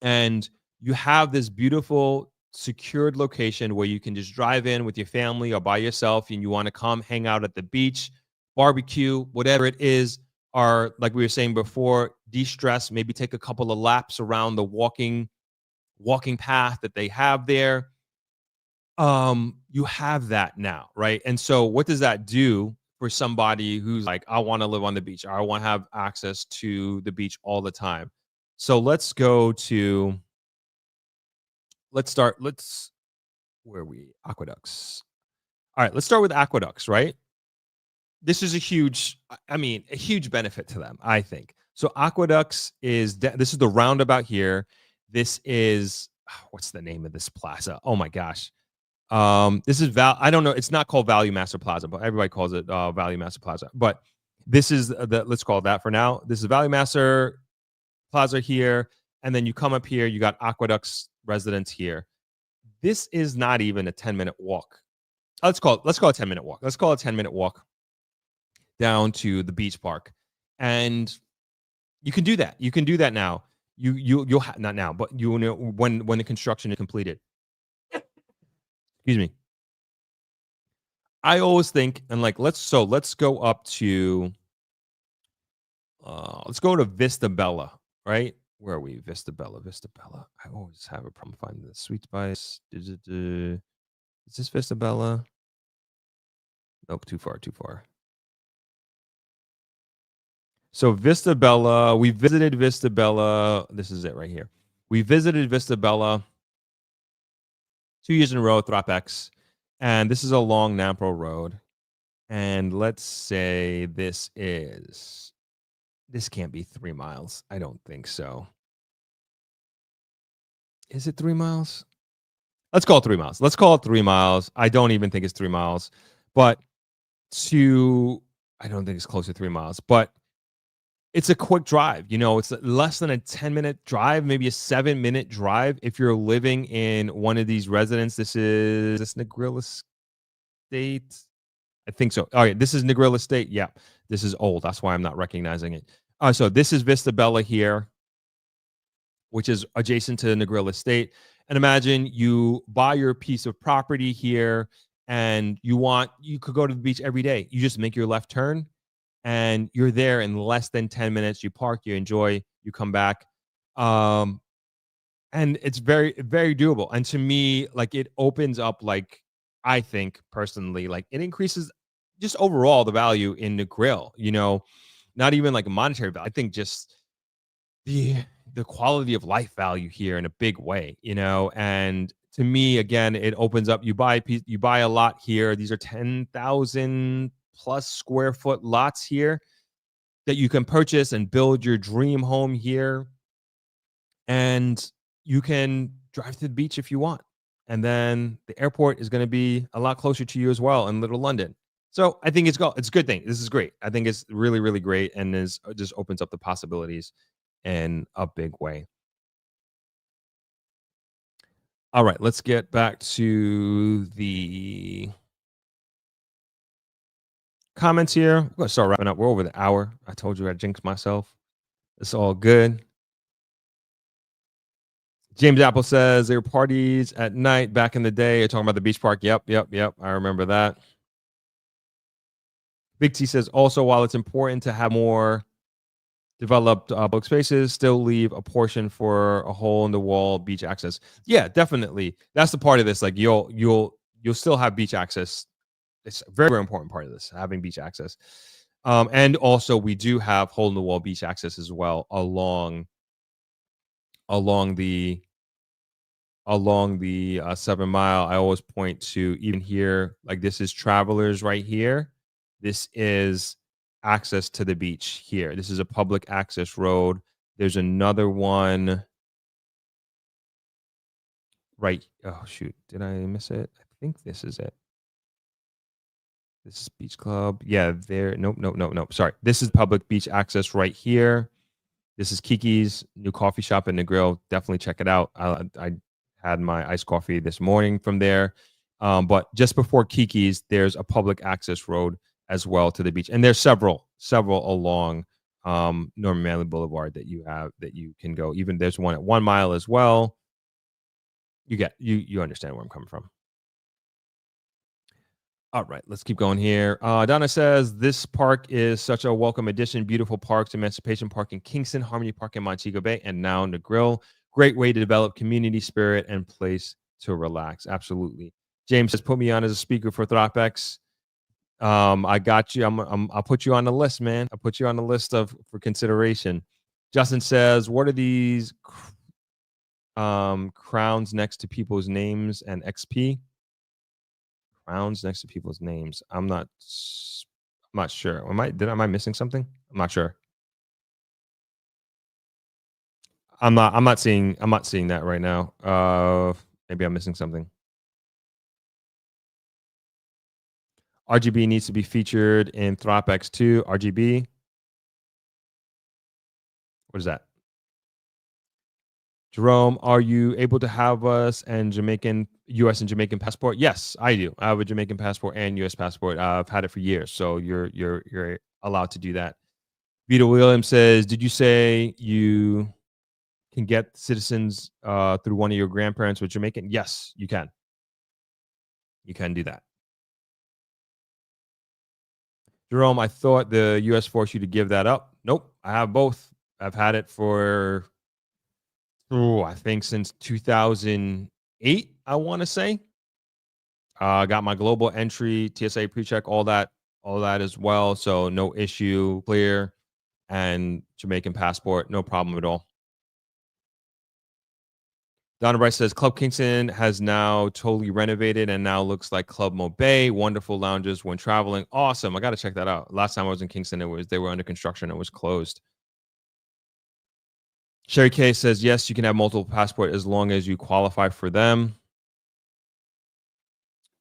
And you have this beautiful secured location where you can just drive in with your family or by yourself and you want to come hang out at the beach, barbecue, whatever it is, or like we were saying before, de-stress, maybe take a couple of laps around the walking path that they have there. You have that now, right? And so what does that do for somebody who's like, I want to live on the beach, or I want to have access to the beach all the time? So let's where are we? Aqueducts. All right, let's start with aqueducts, right? This is a huge benefit to them, I think. So aqueducts this is the roundabout here. This is, what's the name of this plaza? Oh my gosh. This is I don't know. It's not called Value Master Plaza, but everybody calls it Value Master Plaza. But this is let's call it that for now. This is Value Master Plaza here. And then you come up here, you got Aqueducts residence here. This is not even a 10-minute walk. Let's call it a 10-minute walk. Let's call it a 10-minute walk down to the beach park. And you can do that. You can do that now. You'll not now, but you know when the construction is completed. Excuse me. I always think, and like let's go up to let's go to Vista Bella, right? Where are we? Vista Bella. I always have a problem finding the Sweet Spice. Is this Vista Bella? Nope, too far. So Vista Bella, we visited Vista Bella. This is it right here. We visited Vista Bella 2 years in a row, ThropX. And this is along Nampro Road. And let's say this can't be 3 miles. I don't think so. Is it 3 miles? Let's call it 3 miles. I don't even think it's 3 miles. But I don't think it's close to 3 miles. But it's a quick drive. It's less than a 10-minute drive, maybe a 7-minute drive. If you're living in one of these residences, this is Negril Estate. I think so. All right, this is Negril Estate. Yeah, this is old. That's why I'm not recognizing it. So this is Vista Bella here, which is adjacent to Negril Estate. And imagine you buy your piece of property here and you could go to the beach every day. You just make your left turn and you're there in less than 10 minutes. You park, you enjoy, you come back. And it's very, very doable. And to me, like it opens up, like, I think personally, like it increases just overall the value in the grill, not even like a monetary value. I think just the the quality of life value here in a big way, you know. And to me, again, it opens up. You buy a lot here. These are 10,000 plus square foot lots here that you can purchase and build your dream home here. And you can drive to the beach if you want. And then the airport is going to be a lot closer to you as well in Little London. So I think it's a good thing. This is great. I think it's really, really great, and is just opens up the possibilities in a big way. All right, let's get back to the comments here. We're gonna start wrapping up. We're over the hour. I told you I jinxed myself. It's all good. James Apple says there were parties at night back in the day. You're talking about the beach park. Yep. I remember that. Big T says also, while it's important to have more developed public spaces, still leave a portion for a hole in the wall beach access. Yeah, definitely. That's the part of this. Like you'll still have beach access. It's a very, very important part of this, having beach access. And also we do have hole in the wall beach access as well along the 7 Mile. I always point to, even here, like this is Travelers right here. This is access to the beach here. This is a public access road. There's another one right. Oh shoot, did I miss it? I think this is it. This is Beach Club. Yeah, there. Nope. Sorry. This is public beach access right here. This is Kiki's new coffee shop and the grill. Definitely check it out. I had my iced coffee this morning from there. But just before Kiki's, there's a public access road as well to the beach. And there's several along Norman Manley Boulevard that you can go. Even there's one at 1 Mile as well. You understand where I'm coming from. All right, let's keep going here. Donna says, this park is such a welcome addition. Beautiful parks, Emancipation Park in Kingston, Harmony Park in Montego Bay, and now the Grill. Great way to develop community spirit and place to relax. Absolutely. James says, put me on as a speaker for ThropX. I got you. I'll put you on the list, man. I'll put you on the list for consideration. Justin says, what are these crowns next to people's names and XP? Crowns next to people's names. I'm not sure. Am I missing something? I'm not sure. I'm not seeing that right now. Maybe I'm missing something. RGB needs to be featured in ThropX too. RGB. What is that? Jerome, are you able to have us and US and Jamaican passport? Yes, I do. I have a Jamaican passport and US passport. I've had it for years, so you're allowed to do that. Vito Williams says, did you say you can get citizens through one of your grandparents with Jamaican? Yes, you can. You can do that. Jerome, I thought the US forced you to give that up. Nope, I have both. I've had it for I think since 2008, I want to say. Got my global entry, TSA pre-check, all that as well. So no issue, clear, and Jamaican passport, no problem at all. Donna Bryce says Club Kingston has now totally renovated and now looks like Club Mobay. Wonderful lounges when traveling. Awesome. I got to check that out. Last time I was in Kingston, they were under construction. It was closed. Sherry K says, yes, you can have multiple passports as long as you qualify for them.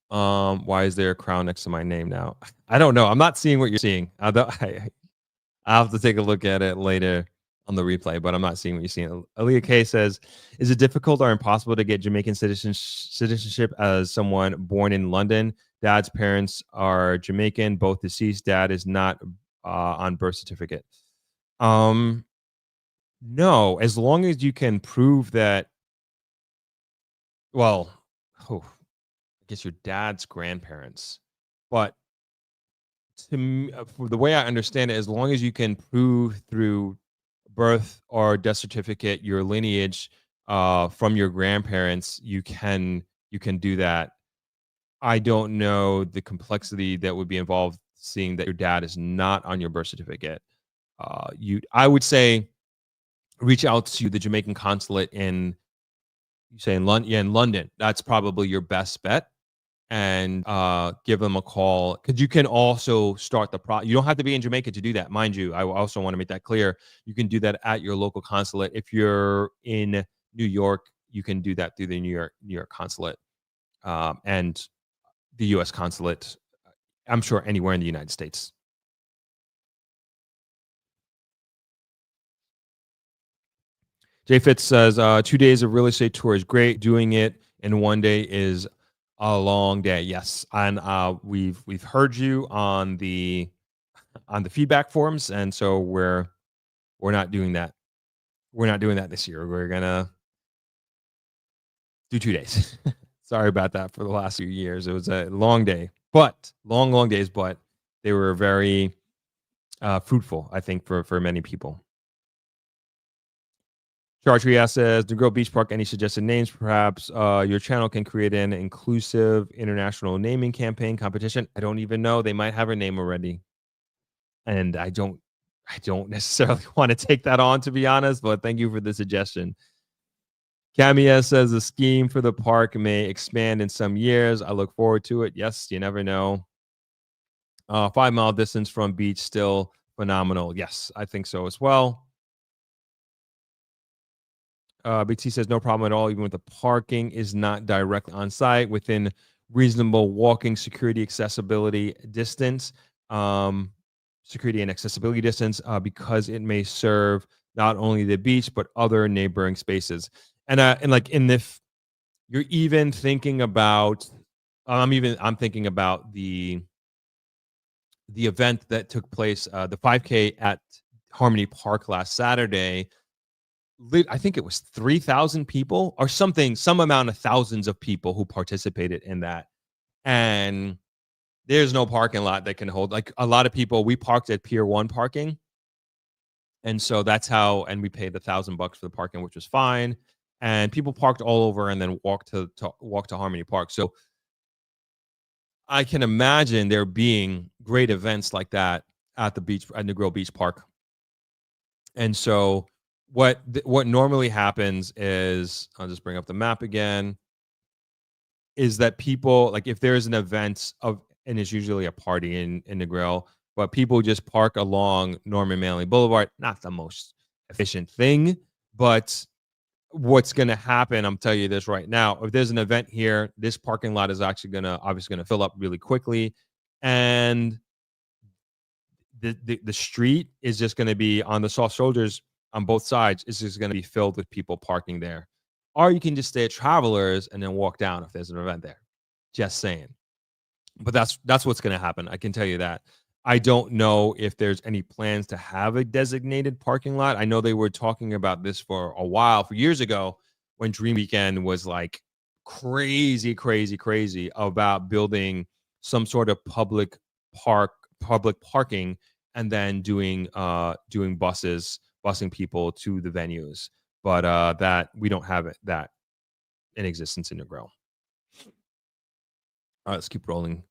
Why is there a crown next to my name now? I don't know. I'm not seeing what you're seeing. I'll have to take a look at it later on the replay, but I'm not seeing what you're seeing. Aaliyah K says, is it difficult or impossible to get Jamaican citizenship as someone born in London? Dad's parents are Jamaican, both deceased. Dad is not on birth certificate. No, as long as you can prove that, well, I guess your dad's grandparents, but to me, for the way I understand it, as long as you can prove through birth or death certificate your lineage from your grandparents, you can do that. I don't know the complexity that would be involved seeing that your dad is not on your birth certificate. I would say reach out to the Jamaican consulate in, you say in London. Yeah, in London. That's probably your best bet. And give them a call, because you can also start the you don't have to be in Jamaica to do that, mind you. I also want to make that clear. You can do that at your local consulate. If you're in New York, you can do that through the New York consulate, and the U.S. consulate, I'm sure anywhere in the United States. Jay Fitz says 2 days of real estate tour is great. Doing it in 1 day is a long day. Yes, and we've heard you on the feedback forms, and so we're not doing that. We're not doing that this year. We're gonna do 2 days. Sorry about that. For the last few years, it was a long day, but long days, but they were very fruitful, I think, for many people. Chartria says, Negril Beach Park, any suggested names? Perhaps your channel can create an inclusive international naming campaign competition. I don't even know. They might have a name already. And I don't necessarily want to take that on, to be honest, but thank you for the suggestion. Camia says the scheme for the park may expand in some years. I look forward to it. Yes, you never know. 5-mile distance from beach, still phenomenal. Yes, I think so as well. Big T says no problem at all, even with the parking is not directly on site, within reasonable walking, security, accessibility distance, security and accessibility distance, because it may serve not only the beach but other neighboring spaces. And like in this, you're even thinking about, I'm thinking about the event that took place, the 5K at Harmony Park last Saturday. I think it was 3,000 people or something, some amount of thousands of people who participated in that. And there's no parking lot that can hold, like, a lot of people. We parked at Pier 1 parking. And so that's how, and we paid $1,000 for the parking, which was fine. And people parked all over and then walked to Harmony Park. So I can imagine there being great events like that at the beach, at Negril Beach Park. And so what normally happens is, I'll just bring up the map again, is that people, like, if there's an event of, and it's usually a party in Negril, but people just park along Norman Manley Boulevard. Not the most efficient thing, but what's going to happen, I'm telling you this right now, if there's an event here, this parking lot is actually obviously going to fill up really quickly. And the street is just going to be on the soft shoulders on both sides. It's just going to be filled with people parking there. Or you can just stay at Travelers and then walk down if there's an event there. Just saying. But that's what's going to happen. I can tell you that. I don't know if there's any plans to have a designated parking lot. I know they were talking about this for a while, for years ago, when Dream Weekend was like crazy about building some sort of public parking, and then doing busing people to the venues. But that we don't have that in existence in Negril. All right, let's keep rolling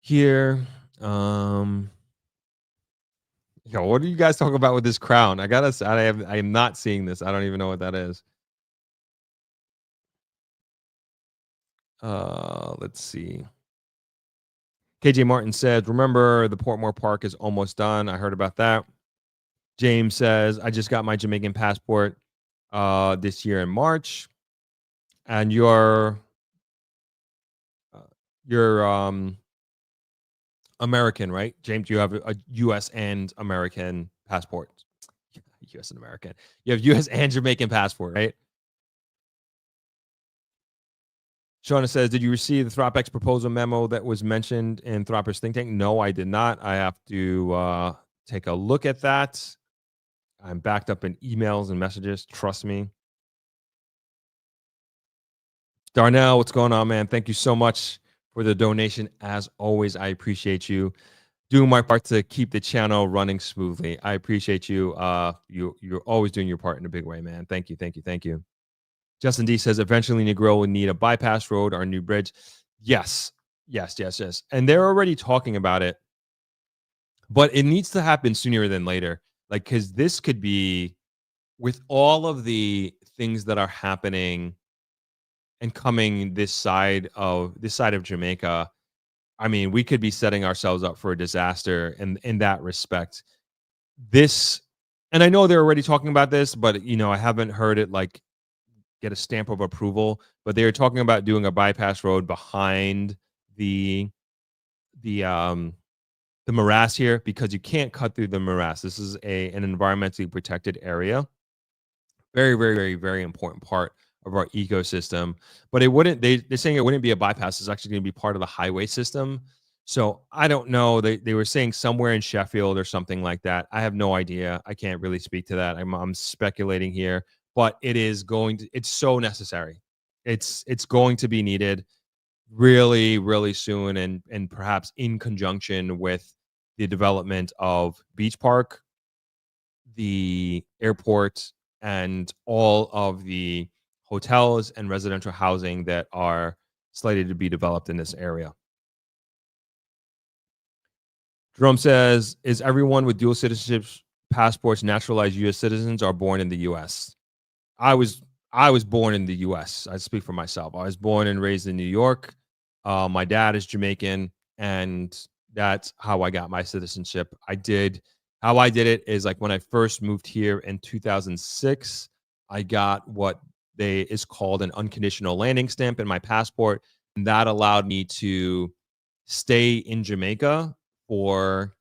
here. Yo, what are you guys talking about with this crown? I am not seeing this. I don't even know what that is. Let's see. KJ Martin said, remember the Portmore Park is almost done. I heard about that. James says, I just got my Jamaican passport this year in March. And you're American, right? James, you have a U.S. and American passport. U.S. and American. You have U.S. and Jamaican passport, right? Shauna says, did you receive the ThropX proposal memo that was mentioned in Thropper's think tank? No, I did not. I have to take a look at that. I'm backed up in emails and messages. Trust me. Darnell, what's going on, man? Thank you so much for the donation. As always, I appreciate you doing my part to keep the channel running smoothly. I appreciate you. You're always doing your part in a big way, man. Thank you. Justin D says, eventually Negril will need a bypass road or a new bridge. Yes. And they're already talking about it, but it needs to happen sooner than later. Like, because this could be with all of the things that are happening and coming this side of Jamaica, I mean, we could be setting ourselves up for a disaster in that respect. This, and I know they're already talking about this, but I haven't heard it like get a stamp of approval. But they were talking about doing a bypass road behind the the um the morass here, because you can't cut through the morass. This is an environmentally protected area. Very, very, very, very important part of our ecosystem. But it wouldn't. They're saying it wouldn't be a bypass. It's actually going to be part of the highway system. So I don't know. They were saying somewhere in Sheffield or something like that. I have no idea. I can't really speak to that. I'm speculating here, but it is going to. It's so necessary. It's going to be needed really, really soon, and perhaps in conjunction with the development of Beach Park, the airport, and all of the hotels and residential housing that are slated to be developed in this area. Jerome says, is everyone with dual citizenship passports naturalized U.S. citizens or born in the U.S.? I was born in the U.S. I speak for myself. I was born and raised in New York. My dad is Jamaican, and that's how I got my citizenship. How I did it is like when I first moved here in 2006, I got what is called an unconditional landing stamp in my passport, and that allowed me to stay in Jamaica for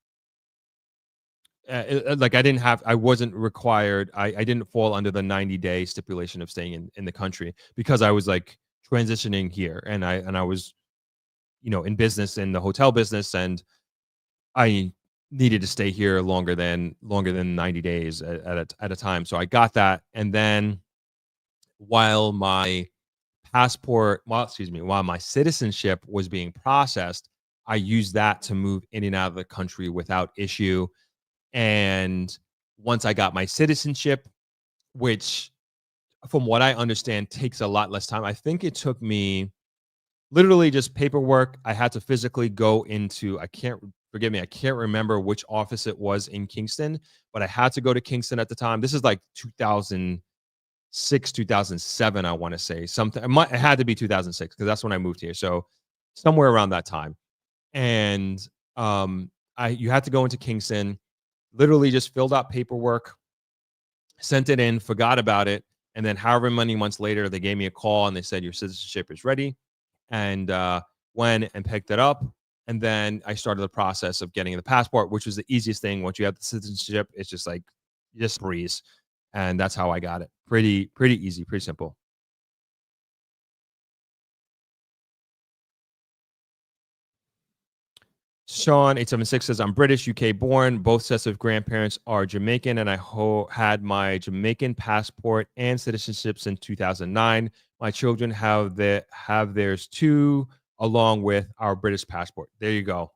like I wasn't required. I didn't fall under the 90-day stipulation of staying in the country, because I was like transitioning here, and I was in business, in the hotel business, and I needed to stay here longer than 90 days at a time. So I got that, and then while my while my citizenship was being processed, I used that to move in and out of the country without issue. And once I got my citizenship, which from what I understand takes a lot less time. I think it took me literally just paperwork. I had to physically go into, I can't remember which office it was in Kingston, but I had to go to Kingston at the time. This is like 2006, 2007, I want to say. It had to be 2006, because that's when I moved here. So somewhere around that time. And you had to go into Kingston, literally just filled out paperwork, sent it in, forgot about it. And then however many months later, they gave me a call and they said, your citizenship is ready. And went and picked it up. And then I started the process of getting the passport, which was the easiest thing. Once you have the citizenship, it's just like, just breeze. And that's how I got it. Pretty easy, pretty simple. Sean 876 says, I'm British, UK born. Both sets of grandparents are Jamaican, and I had my Jamaican passport and citizenship since 2009. My children have theirs too, along with our British passport. There you go.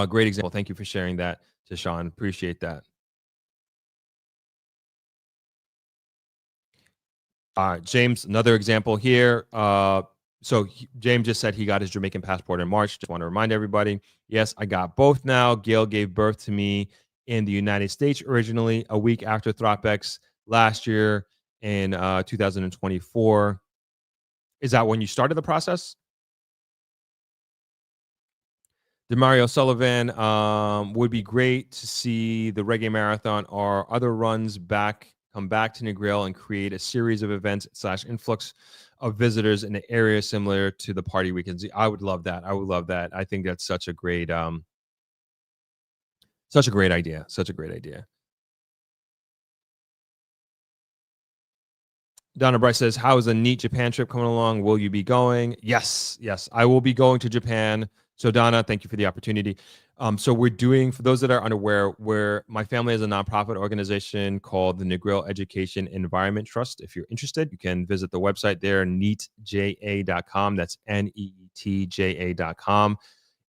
Great example. Thank you for sharing that to Sean. Appreciate that. James, another example here. James just said he got his Jamaican passport in March. Just want to remind everybody, yes, I got both now. Gail gave birth to me in the United States originally, a week after Thropex last year in 2024. Is that when you started the process? Demario Sullivan, would be great to see the Reggae Marathon or other runs come back to Negril and create a series of events / influx of visitors in the area similar to the party weekends. I would love that. I think that's such a great idea. Such a great idea. Donna Bryce says, how is the neat Japan trip coming along? Will you be going? Yes, I will be going to Japan. So Donna, thank you for the opportunity. So we're doing, for those that are unaware, my family has a nonprofit organization called the Negril Education Environment Trust. If you're interested, you can visit the website there, neetja.com. That's NEETJA.com.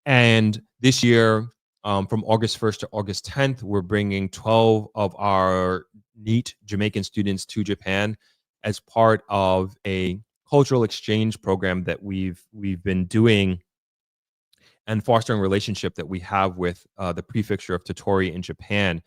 And this year, from August 1st to August 10th, we're bringing 12 of our NEET Jamaican students to Japan as part of a cultural exchange program that we've been doing and fostering relationship that we have with the prefecture of Tottori in Japan.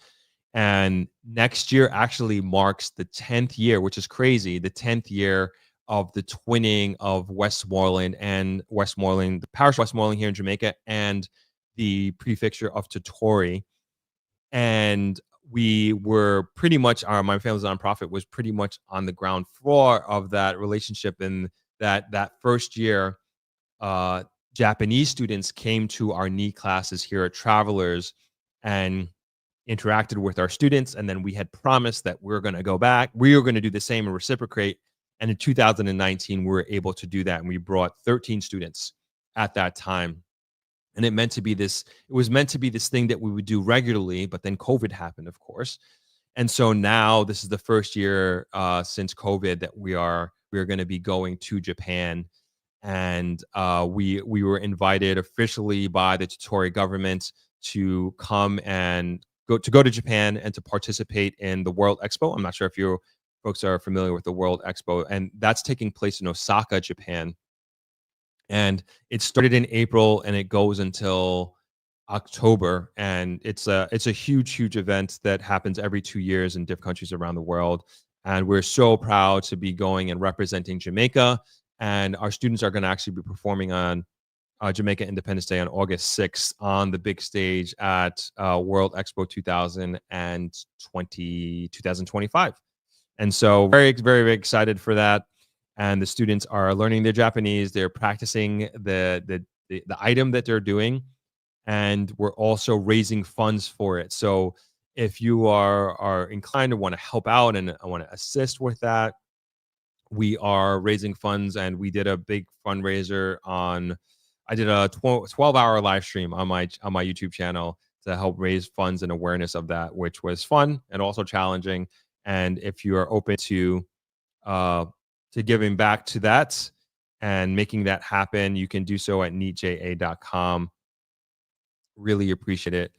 And next year actually marks the 10th year, which is crazy, the 10th year of the twinning of Westmoreland and Westmoreland, the parish of Westmoreland here in Jamaica, and the prefecture of Totori. And we were pretty much, my family's nonprofit was pretty much on the ground floor of that relationship. And that first year, uh, Japanese students came to our knee classes here at Travelers and interacted with our students. And then we had promised that we're going to go back. We were going to do the same and reciprocate. And in 2019, we were able to do that. And we brought 13 students at that time. And it was meant to be this thing that we would do regularly, but then COVID happened, of course. And so now this is the first year since COVID that we are going to be going to Japan. And we were invited officially by the Totori government to come and go to Japan and to participate in the World Expo. I'm not sure if you folks are familiar with the World Expo, and that's taking place in Osaka, Japan. And it started in April and it goes until October. And it's a huge event that happens every 2 years in different countries around the world. And we're so proud to be going and representing Jamaica. And our students are going to actually be performing on Jamaica Independence Day on August 6th on the big stage at World Expo 2025. And so very, very, very excited for that. And the students are learning their Japanese. They're practicing the item that they're doing. And we're also raising funds for it. So if you are inclined to want to help out and want to assist with that, we are raising funds. And we did a big fundraiser I did a 12-hour live stream on my YouTube channel to help raise funds and awareness of that, which was fun and also challenging. And if you are open to giving back to that and making that happen, you can do so at neatja.com. Really appreciate it.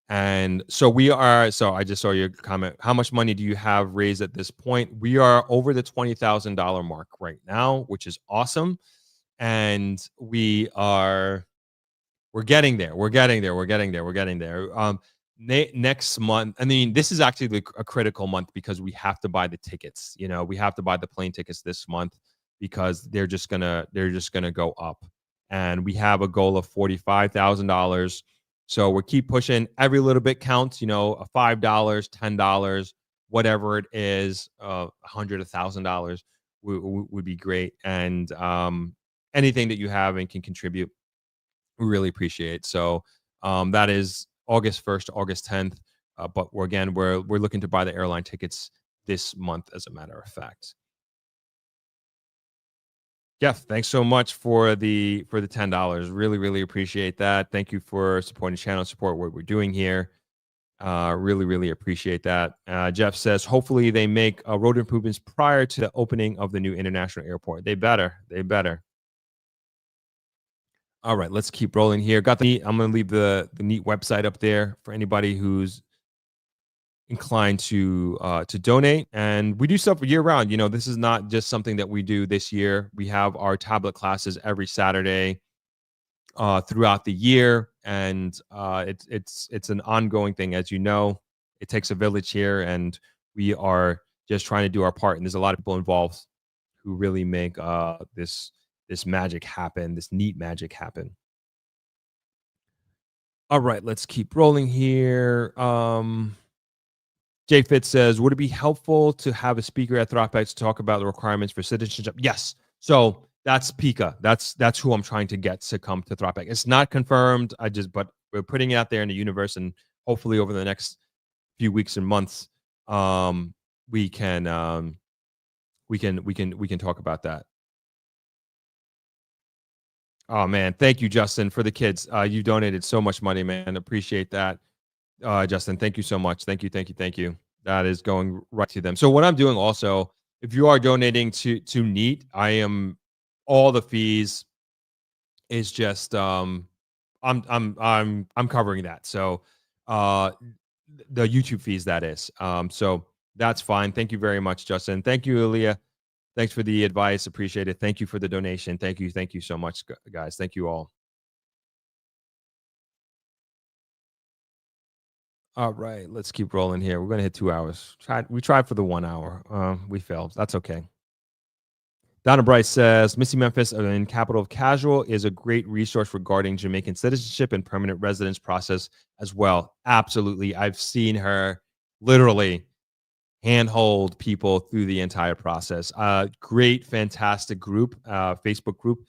And so I just saw your comment. How much money do you have raised at this point? We are over the $20,000 mark right now, which is awesome. And we're getting there. Next month, I mean, this is actually a critical month because we have to buy the tickets. We have to buy the plane tickets this month because they're just gonna go up. And we have a goal of $45,000. So we keep pushing. Every little bit counts. A $5, $10, whatever it is, $100, $1,000 would be great. And anything that you have and can contribute, we really appreciate. So that is August 1st to August 10th. But we're looking to buy the airline tickets this month, as a matter of fact. Jeff, thanks so much for the $10. Really, really appreciate that. Thank you for supporting the channel, support what we're doing here. Really, really appreciate that. Jeff says, hopefully they make road improvements prior to the opening of the new international airport. They better. All right, let's keep rolling here. Got the I'm going to leave the NEAT website up there for anybody who's inclined to donate. And we do stuff year round. This is not just something that we do this year. We have our tablet classes every Saturday throughout the year, and it's an ongoing thing. As you know, it takes a village here, and we are just trying to do our part. And there's a lot of people involved who really make this magic happen, this NEAT magic happen. All right, let's keep rolling here. Jay Fitz says, would it be helpful to have a speaker at Thropback to talk about the requirements for citizenship? Yes. So that's Pika. That's who I'm trying to get to come to Thropback. It's not confirmed. But we're putting it out there in the universe, and hopefully over the next few weeks and months, we can talk about that. Oh man, thank you, Justin, for the kids. You donated so much money, man. Appreciate that. Justin, thank you so much. Thank you. That is going right to them. So what I'm doing also, if you are donating to NEAT, all the fees is just I'm covering that. So the YouTube fees, that is. So that's fine. Thank you very much, Justin. Thank you, Aaliyah. Thanks for the advice. Appreciate it. Thank you for the donation. Thank you so much, guys. Thank you all. All right, let's keep rolling here. We're gonna hit 2 hours. We tried for the 1 hour. We failed. That's okay. Donna Bryce says Missy Memphis in Capital of Casual is a great resource regarding Jamaican citizenship and permanent residence process as well. Absolutely. I've seen her literally handhold people through the entire process. Great, fantastic group, Facebook group.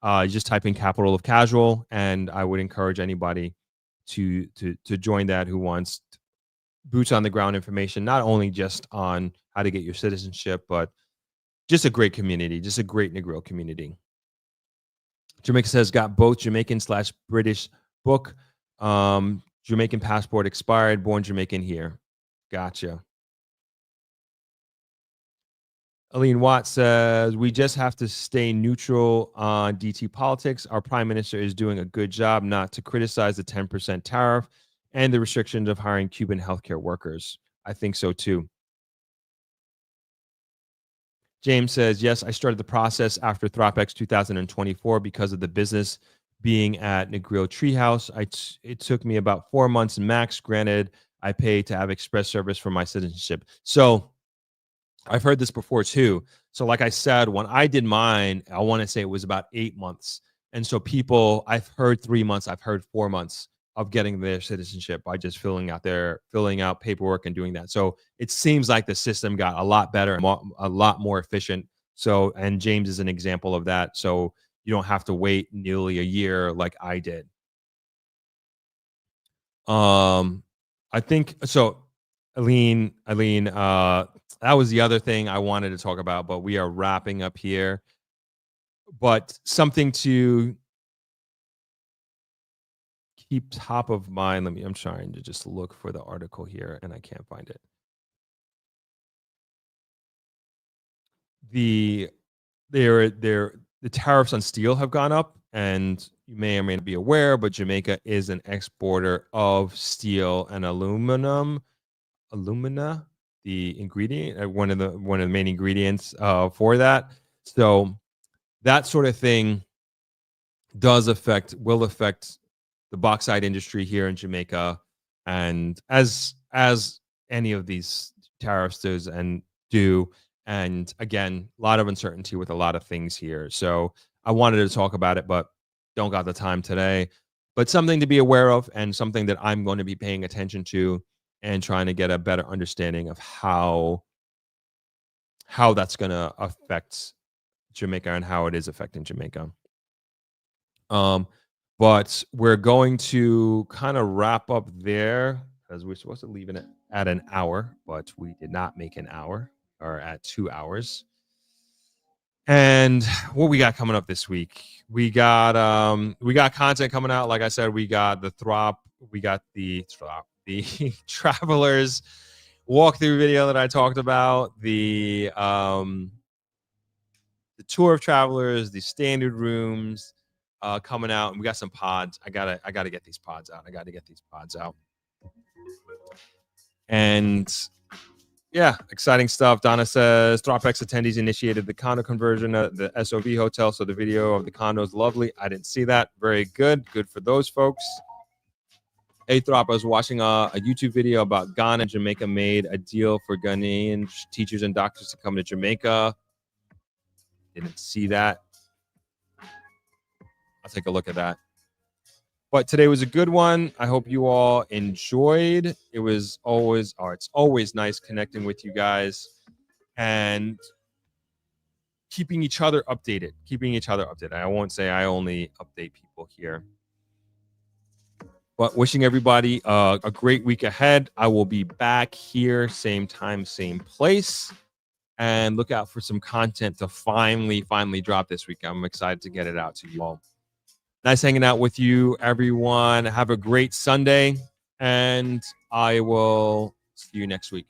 You just type in Capital of Casual, and I would encourage anybody to join that who wants boots on the ground information, not only just on how to get your citizenship, but just a great community, just a great Negro community. Jamaica says got both Jamaican/British book. Jamaican passport expired, born Jamaican here. Gotcha. Aline Watt says, we just have to stay neutral on DT politics. Our prime minister is doing a good job not to criticize the 10% tariff and the restrictions of hiring Cuban healthcare workers. I think so too. James says, yes, I started the process after ThropX 2024 because of the business being at Negril Treehouse. It took me about 4 months max. Granted, I pay to have express service for my citizenship. So I've heard this before too. So like I said, when I did mine, I want to say it was about 8 months. And so people, I've heard 3 months, I've heard 4 months of getting their citizenship by just filling out paperwork and doing that. So it seems like the system got a lot better and a lot more efficient. So, and James is an example of that. So you don't have to wait nearly a year like I did. I think so. Aline, that was the other thing I wanted to talk about, but we are wrapping up here. But something to keep top of mind. I'm trying to just look for the article here and I can't find it. The tariffs on steel have gone up, and you may or may not be aware, but Jamaica is an exporter of steel and alumina, the ingredient, one of the main ingredients for that. So that sort of thing will affect the bauxite industry here in Jamaica, and as any of these tariffs do. And again, a lot of uncertainty with a lot of things here. So I wanted to talk about it, but don't got the time today. But something to be aware of, and something that I'm going to be paying attention to, and trying to get a better understanding of how that's going to affect Jamaica and how it is affecting Jamaica. But we're going to kind of wrap up there, because we're supposed to leave it at an hour, but we did not make an hour, or at 2 hours. And what we got coming up this week? We got content coming out. Like I said, we got the travelers walkthrough video that I talked about, the tour of travelers, the standard rooms coming out, and we got some pods. I gotta get these pods out. And yeah, exciting stuff. Donna says ThropX attendees initiated the condo conversion at the SOV hotel, so the video of the condo is lovely. I didn't see that. Very good for those folks. Throp, I was watching a YouTube video about Ghana and Jamaica made a deal for Ghanaian teachers and doctors to come to Jamaica. Didn't see that. I'll take a look at that. But today was a good one. I hope you all enjoyed. It's always nice connecting with you guys and keeping each other updated. I won't say I only update people here. But wishing everybody a great week ahead. I will be back here, same time, same place. And look out for some content to finally drop this week. I'm excited to get it out to you all. Nice hanging out with you, everyone. Have a great Sunday, and I will see you next week.